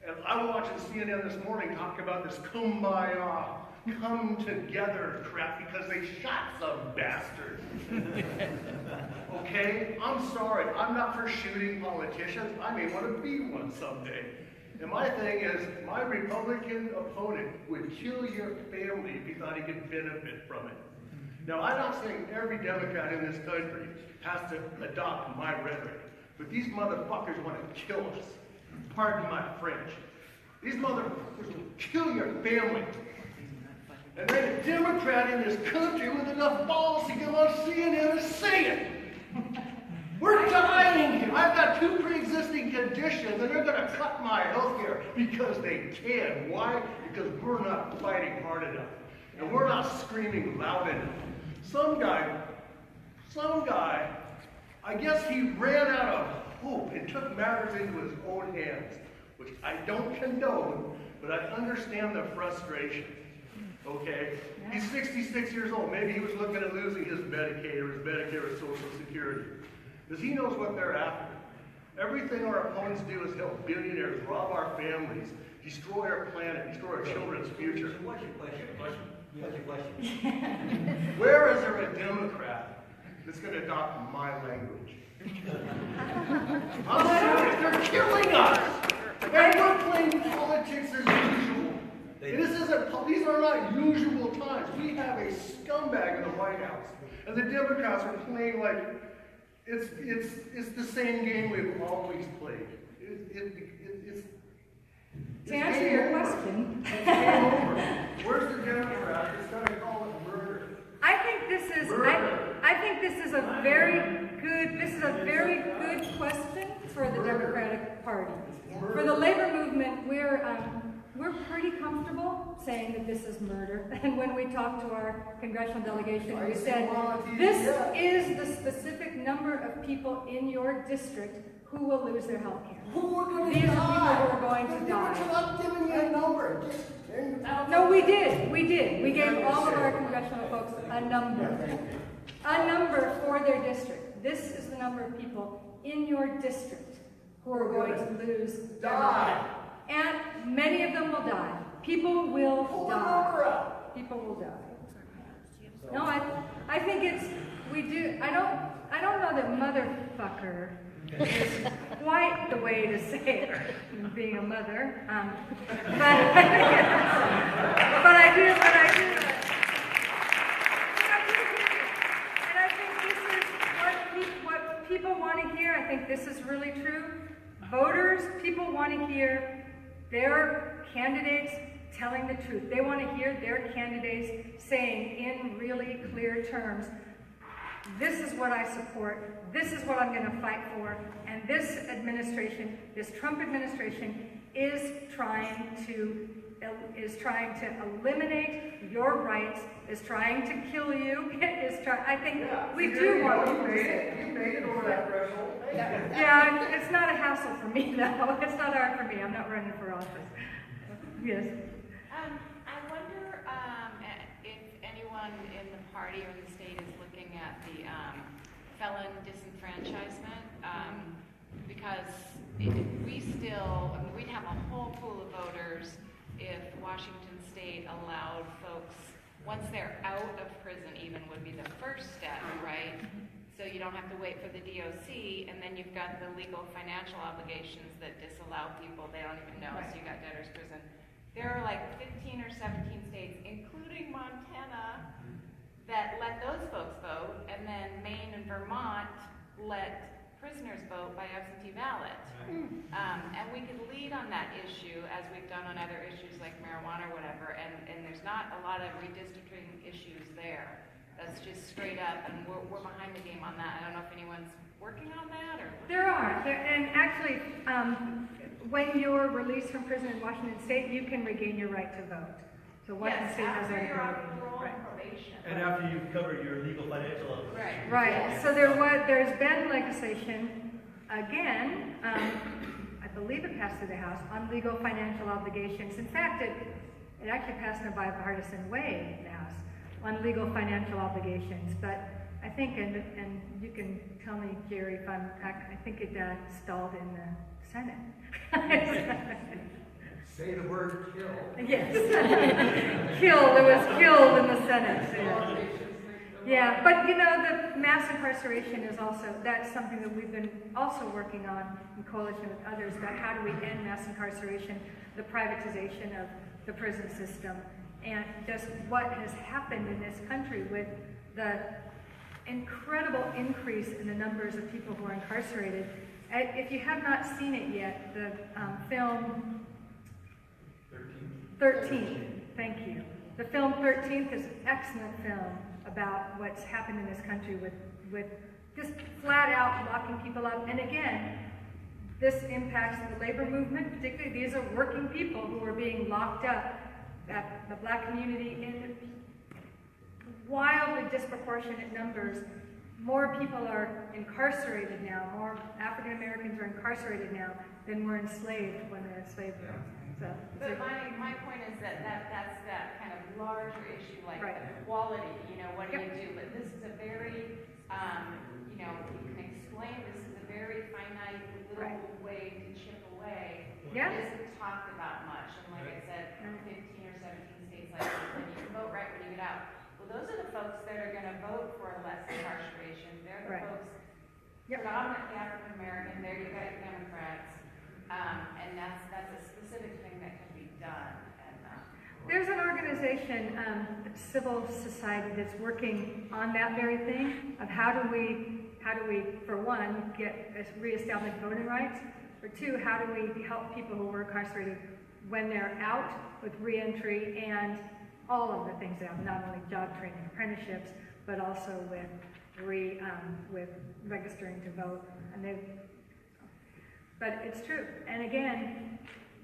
And I was watching CNN this morning talk about this kumbaya, come together crap because they shot some bastard. Okay? I'm sorry. I'm not for shooting politicians. I may want to be one someday. And my thing is, my Republican opponent would kill your family if he thought he could benefit from it. Now, I'm not saying every Democrat in this country has to adopt my rhetoric, but these motherfuckers want to kill us. Pardon my French. These motherfuckers will kill your family. And then a Democrat in this country with enough balls to get on CNN and say it. We're dying here. I've got 2 pre-existing conditions, and they're going to cut my health care because they can. Why? Because we're not fighting hard enough. And we're not screaming loud enough. Some guy, I guess he ran out of hope and took matters into his own hands, which I don't condone, but I understand the frustration. Okay? He's 66 years old. Maybe he was looking at losing his Medicaid or Social Security. Because he knows what they're after. Everything our opponents do is help billionaires rob our families, destroy our planet, destroy our children's future. What's your question? Where is there a Democrat that's going to adopt my language? I'm serious. They're killing us. And we're playing politics as usual. These are not usual times. We have a scumbag in the White House. And the Democrats are playing like it's the same game we've always played. To answer your question, It's game over. Where's the Democrat? It's gonna call it murder. I think this is a very good question for the Democratic Party. For the labor movement, we're pretty comfortable saying that this is murder. And when we talked to our congressional delegation, we said, this is the specific number of people in your district who will lose their health care. Who are going to These are die? people who are going to die. We're not giving you a number. No, we did. We gave all of our congressional folks a number. A number for their district. This is the number of people in your district who are going to lose their health care. And many of them will die. People will die. People will die. No, I think it's, we do, I don't know that motherfucker is quite the way to say it, being a mother. But I do. And I think this is what people want to hear. I think this is really true. Voters, people want to hear their candidates telling the truth. They want to hear their candidates saying in really clear terms, this is what I support, this is what I'm going to fight for, and this administration, this Trump administration, is trying to eliminate your rights, is trying to kill you, I think we do want to say it. You made it over that threshold. Yeah, it's not a hassle for me, though. It's not hard for me. I'm not running for office. Yes. I wonder if anyone in the party or in the state is looking at the felon disenfranchisement, because we'd have a whole pool of voters if Washington State allowed folks, once they're out of prison even, would be the first step, right? So you don't have to wait for the DOC, and then you've got the legal financial obligations that disallow people, they don't even know, so you got debtor's prison. There are like 15 or 17 states, including Montana, that let those folks vote, and then Maine and Vermont let prisoners vote by absentee ballot. And we could lead on that issue as we've done on other issues like marijuana or whatever, and there's not a lot of redistricting issues there. That's just straight up, and we're behind the game on that. I don't know if anyone's working on that or. There are, and actually, when you're released from prison in Washington State, you can regain your right to vote. So Washington State has that ability. And after you've covered your legal financial obligations. Right. Yes. So there's been legislation again. I believe it passed through the House on legal financial obligations. In fact, it actually passed in a bipartisan way in the House on legal financial obligations. But I think, and you can tell me, Jerry, if I think it stalled in the Senate. Say the word kill. Yes. Killed. It was killed in the Senate. Yeah, but the mass incarceration is also, that's something that we've been also working on in coalition with others about how do we end mass incarceration, the privatization of the prison system, and just what has happened in this country with the incredible increase in the numbers of people who are incarcerated. If you have not seen it yet, the film 13th, thank you. The film 13th is an excellent film about what's happened in this country with just flat out locking people up. And again, this impacts the labor movement, particularly these are working people who are being locked up at the Black community in wildly disproportionate numbers. More people are incarcerated now, more African Americans are incarcerated now than were enslaved when they're enslaved. So, but my point is that's that kind of larger issue, like right. The quality, what do you do? But this is a very, you can explain this is a very finite little right. way to chip away. Yeah. It isn't talked about much, and like I said, 15 or 17 states like this, and you can vote right when you get out. Well, those are the folks that are going to vote for less incarceration. They're the right. folks yep. predominantly African American. There you got Democrats, and that's a specific thing that can be done. There's an organization, civil society, that's working on that very thing of how do we, for one, reestablish voting rights. For two, how do we help people who were incarcerated when they're out with reentry and all of the things they have, not only job training, apprenticeships, but also with registering to vote. But it's true. And again,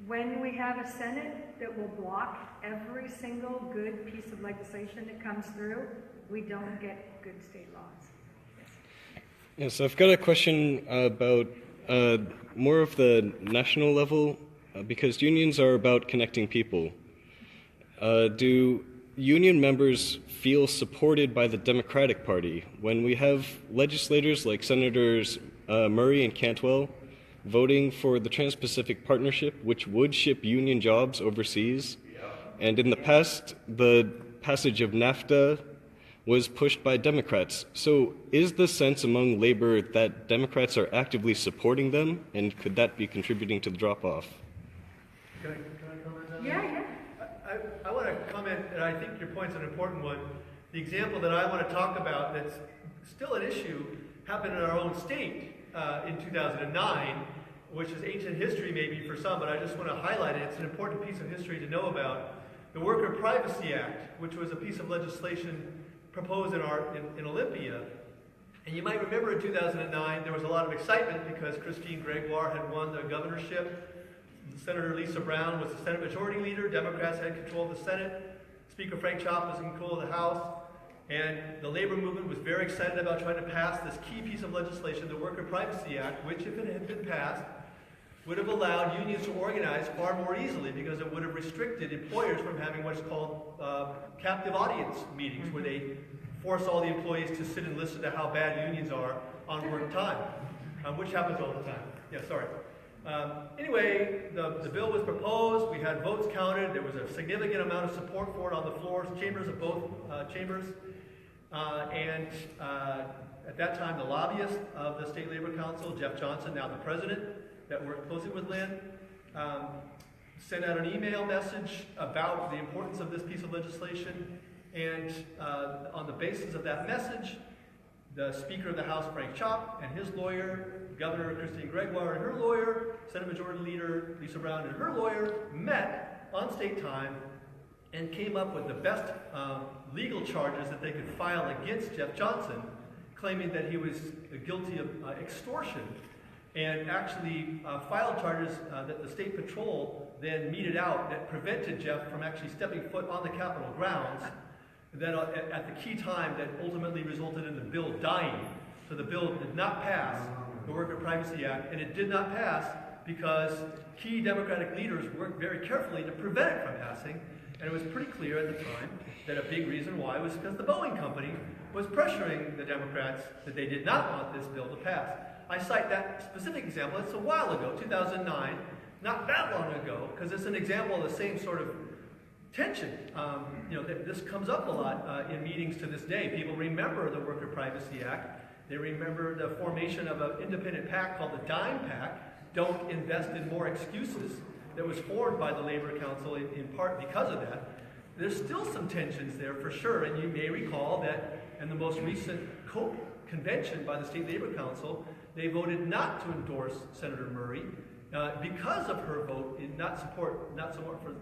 when we have a Senate that will block every single good piece of legislation that comes through, we don't get good state laws. Yes, I've got a question about more of the national level, because unions are about connecting people. Do union members feel supported by the Democratic Party when we have legislators like Senators Murray and Cantwell voting for the Trans-Pacific Partnership, which would ship union jobs overseas? And in the past, the passage of NAFTA was pushed by Democrats. So is the sense among labor that Democrats are actively supporting them, and could that be contributing to the drop-off? Can I comment on that? Yeah. I want to comment, and I think your point's an important one. The example that I want to talk about that's still an issue happened in our own state in 2009, which is ancient history maybe for some, but I just want to highlight it. It's an important piece of history to know about. The Worker Privacy Act, which was a piece of legislation proposed in Olympia. And you might remember in 2009, there was a lot of excitement because Christine Gregoire had won the governorship. Senator Lisa Brown was the Senate Majority Leader. Democrats had control of the Senate. Speaker Frank Chop was in control of the House. And the labor movement was very excited about trying to pass this key piece of legislation, the Worker Privacy Act, which, if it had been passed, would have allowed unions to organize far more easily because it would have restricted employers from having what's called captive audience meetings, where they force all the employees to sit and listen to how bad unions are on work time, which happens all the time. Yeah, sorry. Anyway, the bill was proposed, we had votes counted, there was a significant amount of support for it on the floors, chambers of both chambers, and at that time the lobbyist of the State Labor Council, Jeff Johnson, now the president, that worked closely with Lynn, sent out an email message about the importance of this piece of legislation, and on the basis of that message, the Speaker of the House, Frank Chop, and his lawyer, Governor Christine Gregoire and her lawyer, Senate Majority Leader Lisa Brown and her lawyer, met on state time and came up with the best legal charges that they could file against Jeff Johnson, claiming that he was guilty of extortion, and actually filed charges that the State Patrol then meted out that prevented Jeff from actually stepping foot on the Capitol grounds, then at the key time that ultimately resulted in the bill dying. So the bill did not pass, the Worker Privacy Act, and it did not pass because key Democratic leaders worked very carefully to prevent it from passing, and it was pretty clear at the time that a big reason why was because the Boeing company was pressuring the Democrats that they did not want this bill to pass. I cite that specific example. It's a while ago, 2009, not that long ago, because it's an example of the same sort of tension. This comes up a lot in meetings to this day. People remember the Worker Privacy Act. They remember the formation of an independent PAC called the DIME PAC, Don't Invest in More Excuses, that was formed by the Labor Council in part because of that. There's still some tensions there for sure, and you may recall that in the most recent COPE convention by the State Labor Council, they voted not to endorse Senator Murray because of her vote in not support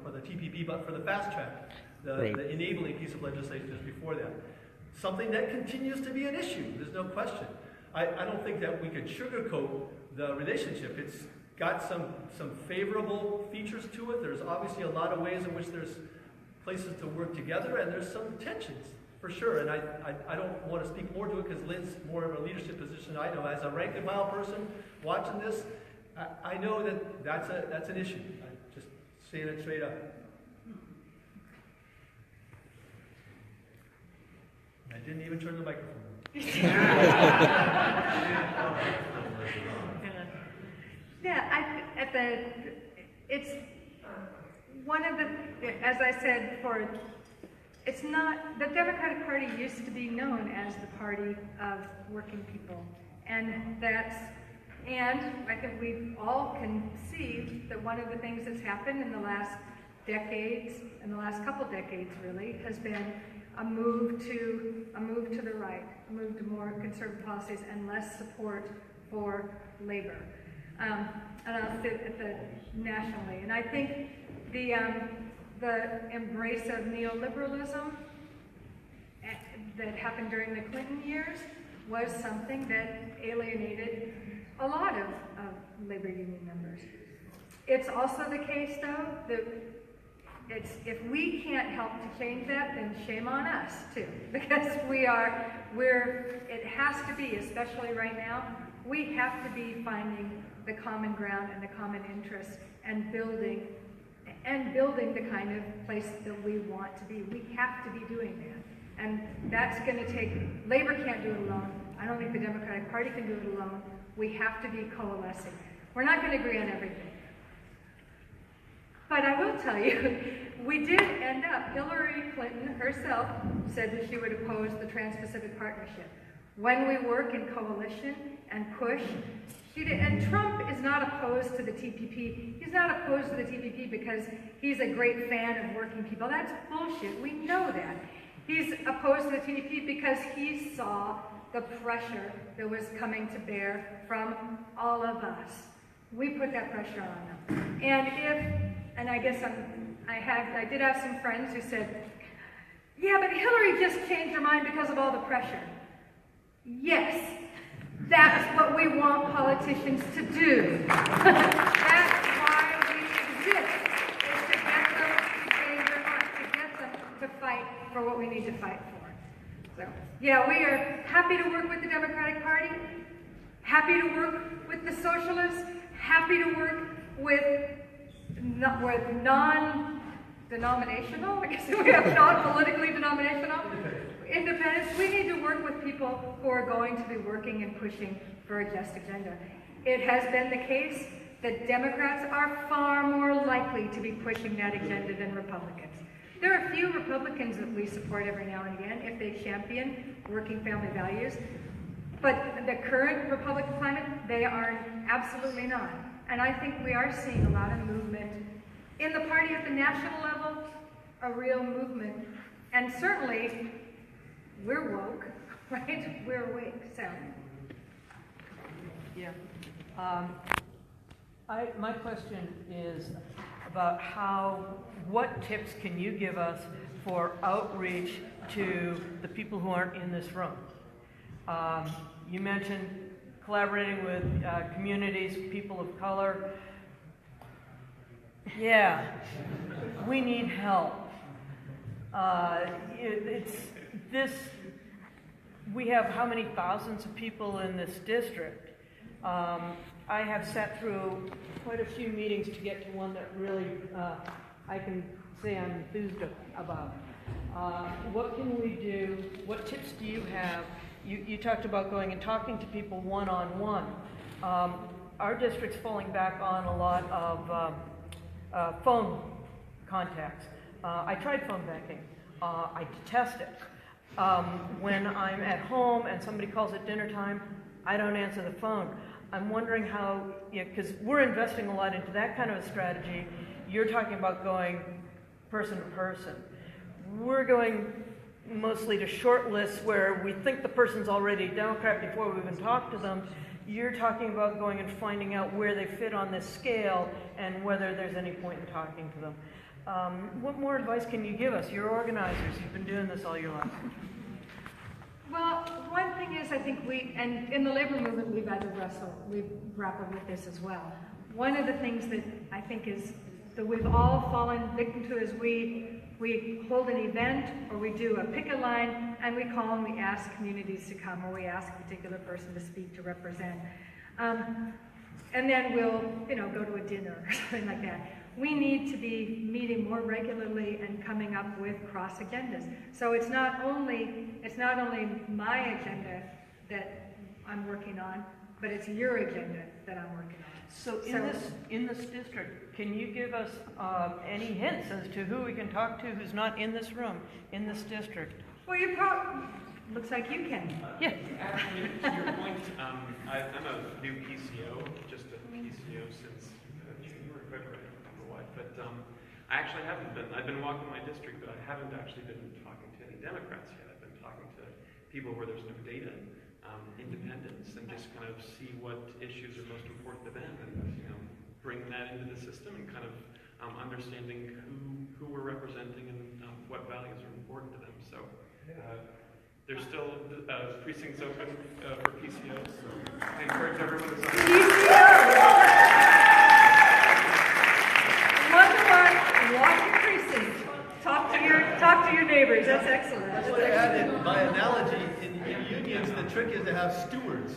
for the TPP, but for the fast track, the enabling piece of legislation just before that. Something that continues to be an issue, there's no question. I don't think that we could sugarcoat the relationship. It's got some favorable features to it. There's obviously a lot of ways in which there's places to work together, and there's some tensions, for sure. And I don't want to speak more to it because Lynn's more of a leadership position. I know as a rank and file person watching this, I know that that's an issue. I'm just saying it straight up. I didn't even turn the microphone on. It's one of the, as I said before, it's not, the Democratic Party used to be known as the party of working people. And I think we all can see that one of the things that's happened in the last decades, in the last couple decades really, has been a move to the right, a move to more conservative policies and less support for labor. And I'll sit at the nationally. And I think the embrace of neoliberalism that happened during the Clinton years was something that alienated a lot of labor union members. It's also the case, though, that if we can't help to change that, then shame on us, too. Because it has to be, especially right now, we have to be finding the common ground and the common interests and building the kind of place that we want to be. We have to be doing that. And that's going to take, labor can't do it alone. I don't think the Democratic Party can do it alone. We have to be coalescing. We're not going to agree on everything. But I will tell you, we did end up, Hillary Clinton herself said that she would oppose the Trans-Pacific Partnership. When we work in coalition and push, she did, and Trump is not opposed to the TPP. He's not opposed to the TPP because he's a great fan of working people. That's bullshit. We know that. He's opposed to the TPP because he saw the pressure that was coming to bear from all of us. We put that pressure on them. And I guess I did have some friends who said, yeah, but Hillary just changed her mind because of all the pressure. Yes, that's what we want politicians to do. That's why we exist, is to get them to change their minds, to get them to fight for what we need to fight for. So, yeah, we are happy to work with the Democratic Party, happy to work with the Socialists, happy to work with non-denominational, I guess we have non-politically denominational, independents. We need to work with people who are going to be working and pushing for a just agenda. It has been the case that Democrats are far more likely to be pushing that agenda than Republicans. There are a few Republicans that we support every now and again if they champion working family values, but the current Republican climate, they are absolutely not. And I think we are seeing a lot of movement in the party at the national level, a real movement. And certainly, we're woke, right? We're awake, so. Yeah. My question is about what tips can you give us for outreach to the people who aren't in this room? You mentioned collaborating with communities, people of color. Yeah, we need help. We have how many thousands of people in this district? I have sat through quite a few meetings to get to one that really I can say I'm enthused about. What can we do? What tips do you have? You talked about going and talking to people one-on-one. Our district's falling back on a lot of phone contacts. I tried phone banking. I detest it. When I'm at home and somebody calls at dinner time, I don't answer the phone. I'm wondering how, because we're investing a lot into that kind of a strategy. You're talking about going person to person. We're going mostly to short lists where we think the person's already a Democrat before we even talk to them. You're talking about going and finding out where they fit on this scale and whether there's any point in talking to them. What more advice can you give us? You're organizers. You've been doing this all your life. Well, one thing is I think and in the labor movement we've grappled with this as well. One of the things that I think is that we've all fallen victim to is we hold an event or we do a picket line and we call and we ask communities to come or we ask a particular person to speak, to represent. And then we'll, go to a dinner or something like that. We need to be meeting more regularly and coming up with cross agendas. So it's not only my agenda that I'm working on, but it's your agenda that I'm working on. So in this district, can you give us any hints as to who we can talk to who's not in this room, in this district? Well, looks like you can. Yeah. Actually, to your point, I'm a new PCO, just a PCO since January, February, I don't remember what. But I actually haven't been. I've been walking my district, but I haven't actually been talking to any Democrats yet. I've been talking to people where there's no data, independents, and just kind of see what issues are most important to them, and bring that into the system and kind of understanding who we're representing and what values are important to them. So there's still precincts open for PCOs. So I encourage everyone to sign up. Walk your precinct. Talk to your neighbors. That's excellent. That's what I added. By analogy, in unions, the trick is to have stewards.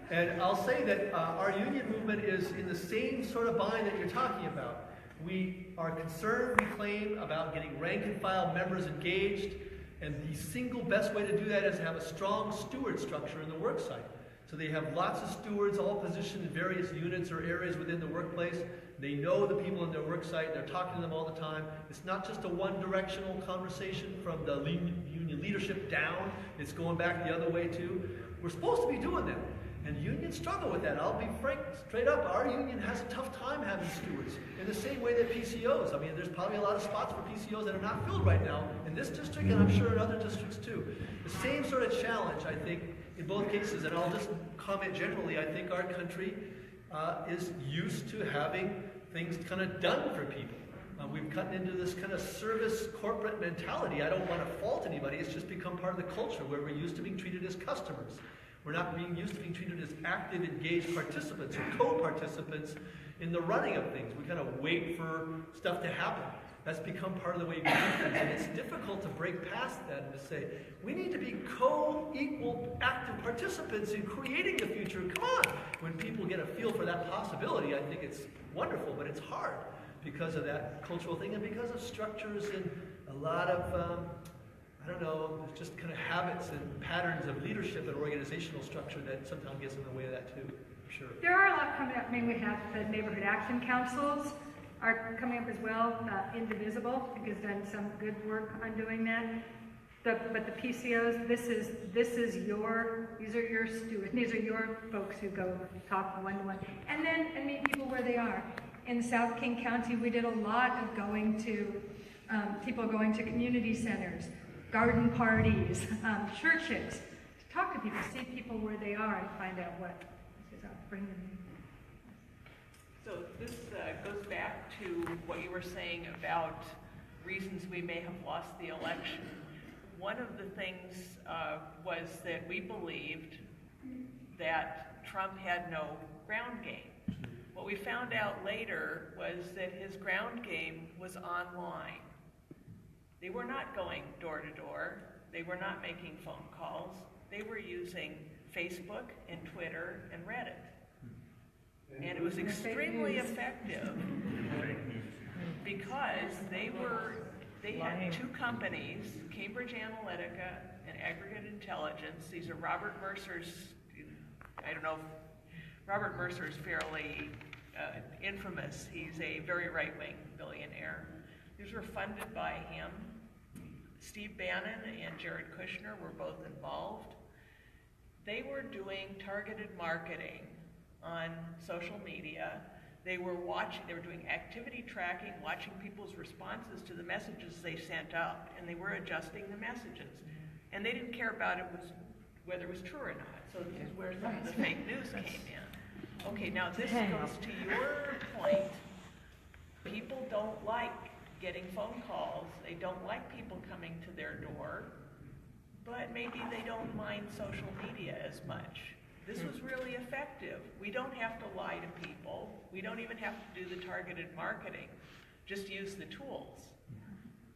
And I'll say that our union movement is in the same sort of bind that you're talking about. We are concerned, we claim, about getting rank and file members engaged. And the single best way to do that is to have a strong steward structure in the work site. So they have lots of stewards, all positioned in various units or areas within the workplace. They know the people in their work site. They're talking to them all the time. It's not just a one-directional conversation from the union leadership down. It's going back the other way too. We're supposed to be doing that. And unions struggle with that. I'll be frank, straight up. Our union has a tough time having stewards in the same way that PCOs. I mean, there's probably a lot of spots for PCOs that are not filled right now in this district, and I'm sure in other districts too. The same sort of challenge, I think, in both cases. And I'll just comment generally. I think our country is used to having things kind of done for people. We've gotten into this kind of service corporate mentality. I don't want to fault anybody. It's just become part of the culture where we're used to being treated as customers. We're not being used to being treated as active, engaged participants or co-participants in the running of things. We kind of wait for stuff to happen. That's become part of the way we do things. And it's difficult to break past that and to say, we need to be co-equal active participants in creating the future. Come on! When people get a feel for that possibility, I think it's wonderful, but it's hard because of that cultural thing and because of structures and a lot of I don't know, there's just kind of habits and patterns of leadership and organizational structure that sometimes gets in the way of that too, for sure. There are a lot coming up. I mean, we have the neighborhood action councils are coming up as well. Indivisible has done some good work on doing that. But the PCOs, these are your stewards. These are your folks who go talk one-to-one. And meet people where they are. In South King County, we did a lot of going to, people going to community centers, garden parties, churches, to talk to people, see people where they are and find out what is bring them in. So this goes back to what you were saying about reasons we may have lost the election. One of the things was that we believed that Trump had no ground game. What we found out later was that his ground game was online. They were not going door to door. They were not making phone calls. They were using Facebook and Twitter and Reddit. And it was extremely effective because they had two companies, Cambridge Analytica and Aggregate Intelligence. These are Robert Mercer's, I don't know, Robert Mercer is fairly infamous. He's a very right-wing billionaire. These were funded by him. Steve Bannon and Jared Kushner were both involved. They were doing targeted marketing on social media. They were doing activity tracking, watching people's responses to the messages they sent out, and they were adjusting the messages. And they didn't care about whether it was true or not. So this is where some of the fake news came in. Okay, now this goes to your point. People don't like getting phone calls. They don't like people coming to their door, but maybe they don't mind social media as much. This was really effective. We don't have to lie to people. We don't even have to do the targeted marketing. Just use the tools.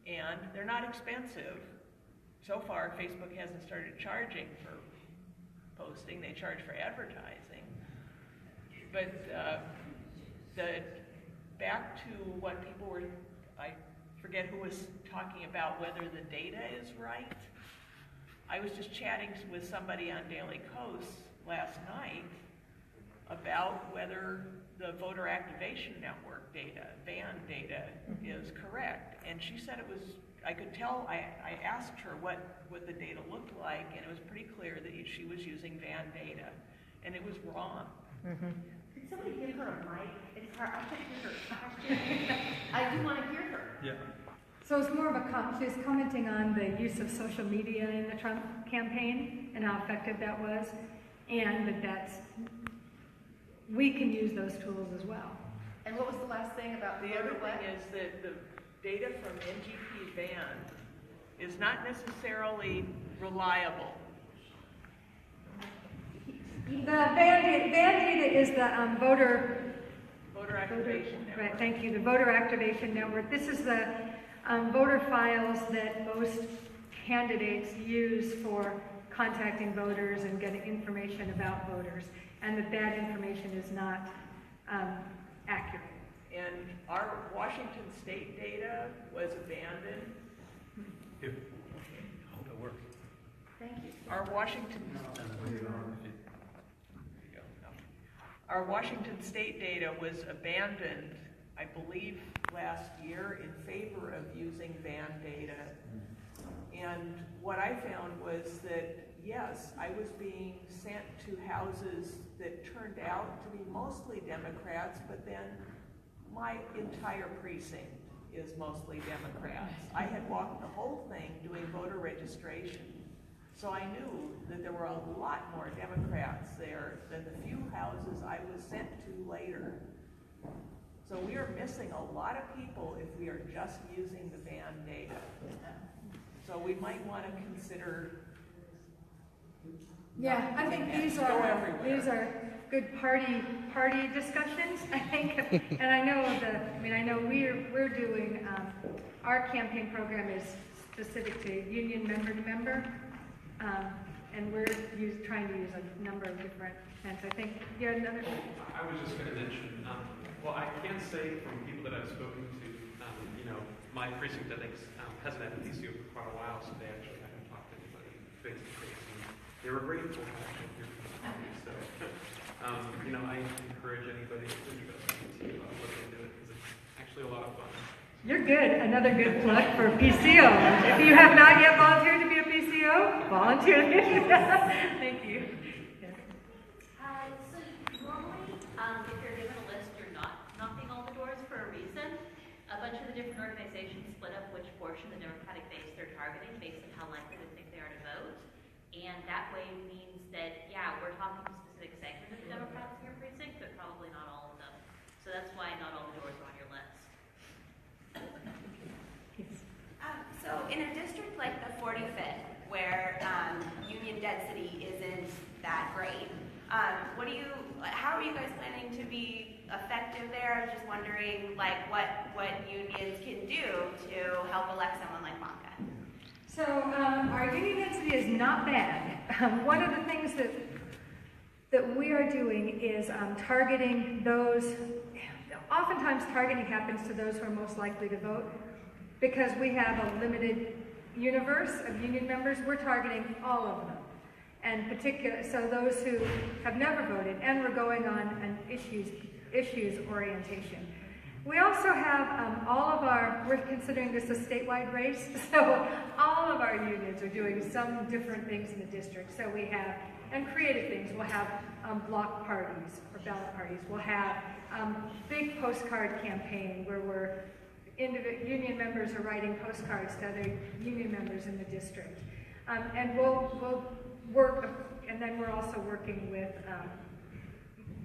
And they're not expensive. So far, Facebook hasn't started charging for posting. They charge for advertising. But back to what people were, I forget who was talking about whether the data is right. I was just chatting with somebody on Daily Kos last night about whether the voter activation network data, VAN data, is correct. And she said it was, I could tell, I asked her what the data looked like, and it was pretty clear that she was using VAN data, and it was wrong. Could somebody give her a mic? It's hard, I can't hear her. I do want to hear her. Yeah. So it's more of she was commenting on the use of social media in the Trump campaign and how effective that was, and we can use those tools as well. And what was the last thing about The other thing is that the data from NGP Van is not necessarily reliable. The band data is the Voter activation network. Right, thank you, the voter activation network. This is the voter files that most candidates use for contacting voters and getting information about voters, and that information is not accurate. And our Washington State data was abandoned. Here. That works. Thank you. Our Washington State data was abandoned, I believe, last year in favor of using van data. And what I found was that, yes, I was being sent to houses that turned out to be mostly Democrats, but then my entire precinct is mostly Democrats. I had walked the whole thing doing voter registration. So I knew that there were a lot more Democrats there than the few houses I was sent to later. So we are missing a lot of people if we are just using the van data. So we might want to consider. Yeah, I think these are good party discussions, I think. And I know we're doing our campaign program is specific to union member to member. And we're trying to use a number of different plans. I think you had another. I was just going to mention, well, I can say from people that I've spoken to, my precinct, I think, hasn't had a PCO for quite a while, so they actually haven't talked to anybody face to face. And they were grateful to actually hear from me. So, I encourage anybody who's interested to look into it because it's actually a lot of fun. You're good. Another good plug for PCO. If you have not yet volunteered to be a PCO, volunteer. Thank you. So normally, if you're given a list, you're not knocking all the doors for a reason. A bunch of the different organizations split up which portion of the Democratic base they're targeting based on how likely they think they are to vote. And that way means that, yeah, we're talking to specific segments of the Democrats in your precinct, but probably not all of them. So that's why not all the doors are on your list. So in a district like the 45th, where union density isn't that great, how are you guys planning to be effective there? I was just wondering, what unions can do to help elect someone like Monica. So our union density is not bad. One of the things that we are doing is targeting those. Oftentimes, targeting happens to those who are most likely to vote. Because we have a limited universe of union members, we're targeting all of them. And so those who have never voted, and we're going on an issues orientation. We also have we're considering this a statewide race, so all of our unions are doing some different things in the district. So we have, and creative things, we'll have block parties or ballot parties. We'll have big postcard campaign where union members are writing postcards to other union members in the district. And we'll work, and then we're also working with,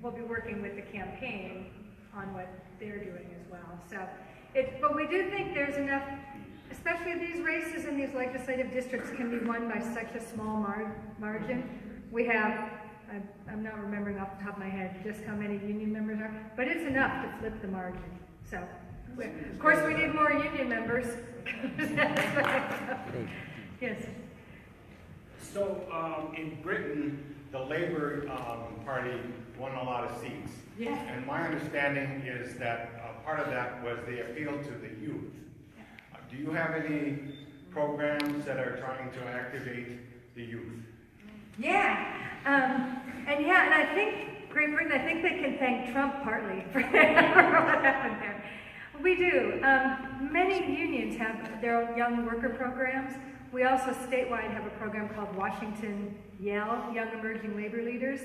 we'll be working with the campaign on what they're doing as well. So, but we do think there's enough, especially these races in these legislative districts can be won by such a small margin. We have, I'm not remembering off the top of my head just how many union members are, but it's enough to flip the margin. So. Of course, we need more union members. Yes. So, in Britain, the Labour Party won a lot of seats. Yes. And my understanding is that part of that was they appealed to the youth. Do you have any programs that are trying to activate the youth? Yeah. And I think Great Britain, I think they can thank Trump partly for what happened there. We do. Many unions have their own young worker programs. We also statewide have a program called Washington Yale, Young Emerging Labor Leaders,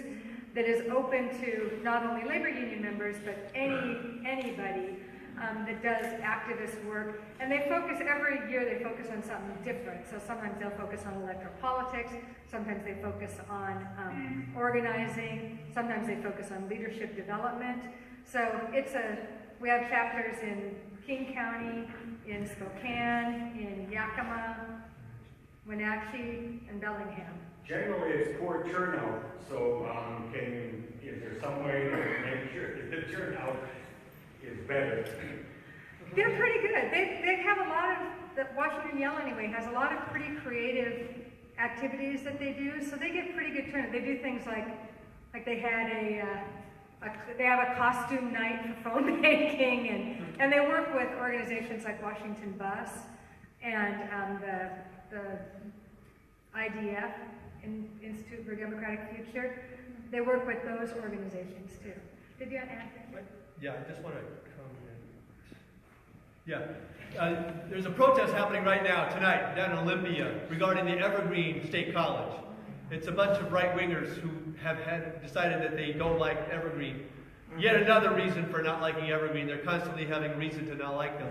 that is open to not only labor union members, but anybody that does activist work. And they focus, every year they focus on something different. So sometimes they'll focus on electoral politics, sometimes they focus on organizing, sometimes they focus on leadership development. So it's we have chapters in King County, in Spokane, in Yakima, Wenatchee, and Bellingham. Generally, it's poor turnout, so is there some way to make sure that the turnout is better? They're pretty good. They have a lot of, the Washington Yell anyway, has a lot of pretty creative activities that they do, so they get pretty good turnout. They do things like they had they have a costume night for phone making, and they work with organizations like Washington Bus and the IDF, Institute for Democratic Future. They work with those organizations too. Did you add anything? Yeah, I just want to comment. Yeah, there's a protest happening right now, tonight, down in Olympia, regarding the Evergreen State College. It's a bunch of right-wingers who have decided that they don't like Evergreen. Yet another reason for not liking Evergreen. They're constantly having reason to not like them.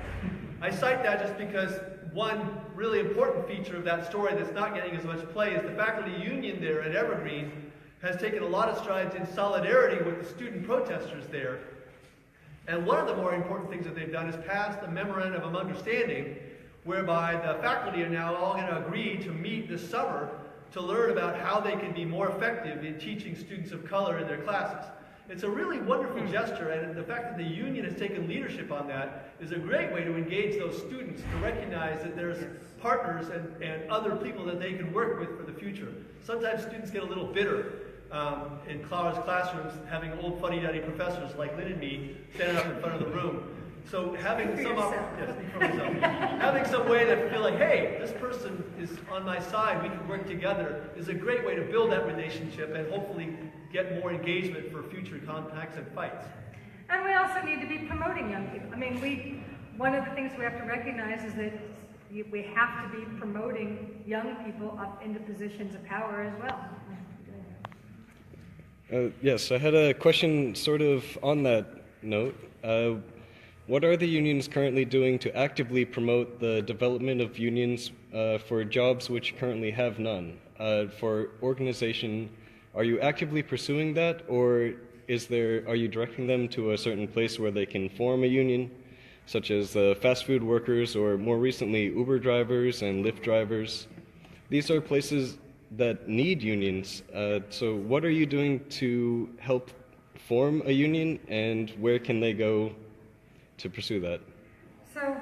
I cite that just because one really important feature of that story that's not getting as much play is the faculty union there at Evergreen has taken a lot of strides in solidarity with the student protesters there. And one of the more important things that they've done is passed a memorandum of understanding whereby the faculty are now all going to agree to meet this summer to learn about how they can be more effective in teaching students of color in their classes. It's a really wonderful gesture, and the fact that the union has taken leadership on that is a great way to engage those students, to recognize that there's partners and other people that they can work with for the future. Sometimes students get a little bitter in classrooms, having old fuddy-duddy professors like Lynn and me standing up in front of the room. So having having some way to feel like, hey, this person is on my side, we can work together, is a great way to build that relationship and hopefully get more engagement for future contacts and fights. And we also need to be promoting young people. I mean, one of the things we have to recognize is that we have to be promoting young people up into positions of power as well. Yes, I had a question sort of on that note. What are the unions currently doing to actively promote the development of unions for jobs which currently have none? For organization, are you actively pursuing that, or are you directing them to a certain place where they can form a union, such as fast food workers or more recently Uber drivers and Lyft drivers? These are places that need unions. So what are you doing to help form a union, and where can they go to pursue that? So,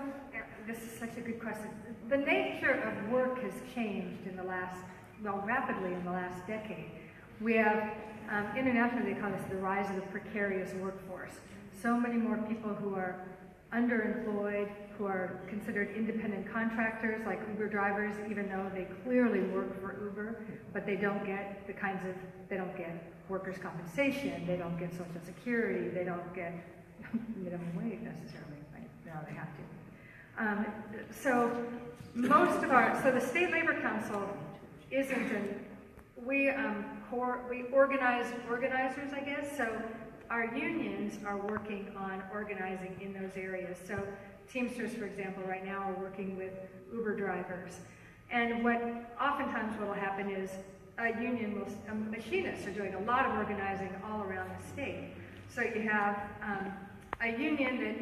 this is such a good question. The nature of work has changed rapidly in the last decade. We have, internationally they call this the rise of the precarious workforce. So many more people who are underemployed, who are considered independent contractors, like Uber drivers, even though they clearly work for Uber, but they don't get they don't get workers' compensation, they don't get Social Security, they don't get minimum wage necessarily, right? Now they have to. So the State Labor Council we organize organizers, I guess. So our unions are working on organizing in those areas. So Teamsters, for example, right now are working with Uber drivers. And oftentimes what will happen is machinists are doing a lot of organizing all around the state. So you have a union that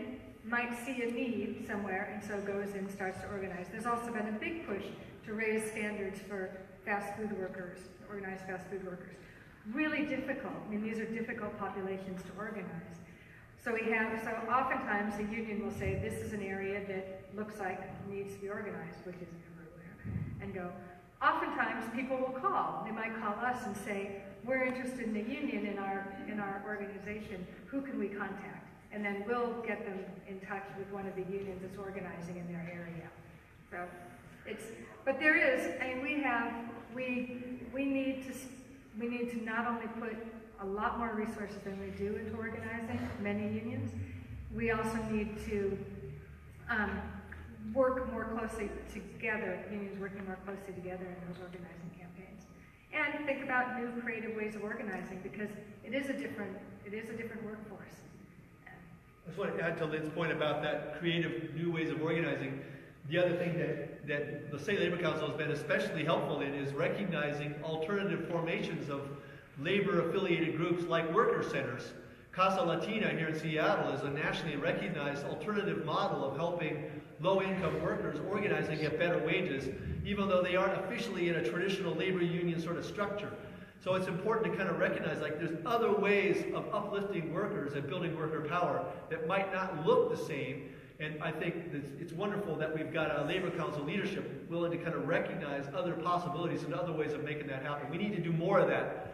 might see a need somewhere and so goes and starts to organize. There's also been a big push to raise standards for fast food workers, organized fast food workers. Really difficult. I mean, these are difficult populations to organize. So oftentimes the union will say, this is an area that looks like needs to be organized, which is everywhere, and go. Oftentimes people will call. They might call us and say, we're interested in a union in our organization. Who can we contact? And then we'll get them in touch with one of the unions that's organizing in their area. So but there is, I mean, we need to not only put a lot more resources than we do into organizing many unions, we also need to work more closely together, unions working more closely together in those organizing campaigns. And think about new creative ways of organizing, because it is a different workforce. I just want to add to Lynn's point about that creative new ways of organizing. The other thing that the State Labor Council has been especially helpful in is recognizing alternative formations of labor-affiliated groups like worker centers Casa Latina here in Seattle is a nationally recognized alternative model of helping low-income workers organize and get better wages, even though they aren't officially in a traditional labor union sort of structure. So it's important to kind of recognize, like, there's other ways of uplifting workers and building worker power that might not look the same. And I think it's wonderful that we've got a Labor Council leadership willing to kind of recognize other possibilities and other ways of making that happen. We need to do more of that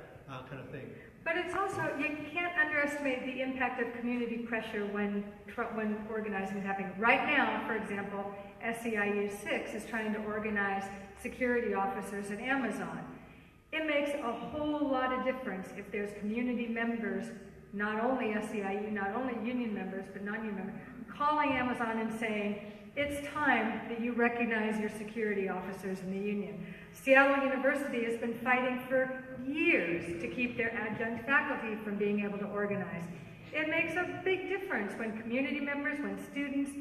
kind of thing. But it's also, you can't underestimate the impact of community pressure when organizing is happening. Right now, for example, SEIU 6 is trying to organize security officers at Amazon. It makes a whole lot of difference if there's community members, not only SEIU, not only union members, but non-union members, calling Amazon and saying, it's time that you recognize your security officers in the union. Seattle University has been fighting for years to keep their adjunct faculty from being able to organize. It makes a big difference when community members, when students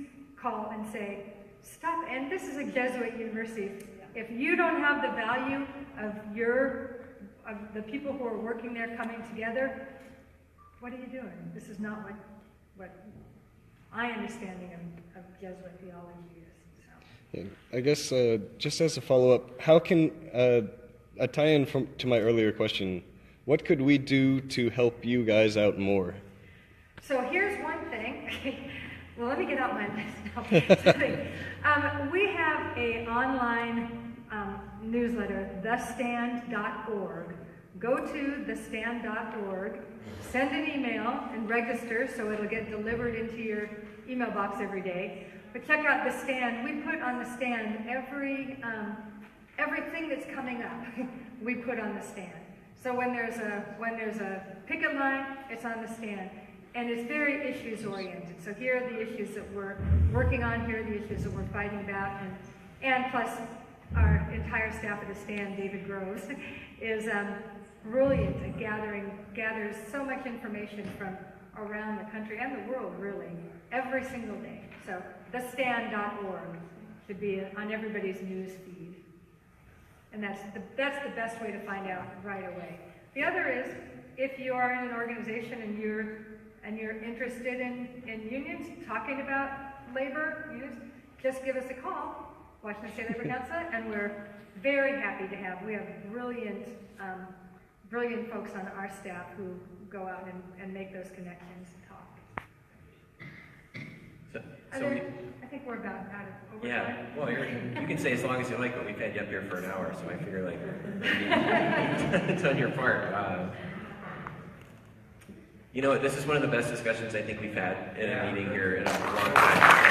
call and say, stop, and this is a Jesuit university. If you don't have the value of the people who are working there coming together, what are you doing? This is not what my understanding of Jesuit theology is. So. Yeah, I guess just as a follow-up, how can a tie-in to my earlier question, what could we do to help you guys out more? So here's one thing. Well, let me get out my list now. We have an online newsletter, thestand.org. Go to thestand.org, send an email and register so it'll get delivered into your email box every day. But check out The Stand. We put on The Stand everything that's coming up. We put on The Stand. So when there's a picket line, it's on The Stand. And it's very issues oriented. So here are the issues that we're working on, here are the issues that we're fighting about, and plus our entire staff at The Stand, David Groves, is brilliant at gathers so much information from around the country and the world, really, every single day. So thestand.org should be on everybody's news feed. And that's the best way to find out right away. The other is, if you are in an organization and you're interested in unions, talking about labor unions, just give us a call, Washington State Labor Council, and we're very happy to have. We have brilliant folks on our staff who go out and make those connections and talk. I think we're about out of overtime. Yeah, well, you can say as long as you like, but we've had you up here for an hour, so I figure like it's on your part. You know what, this is one of the best discussions I think we've had in a meeting here in a long time.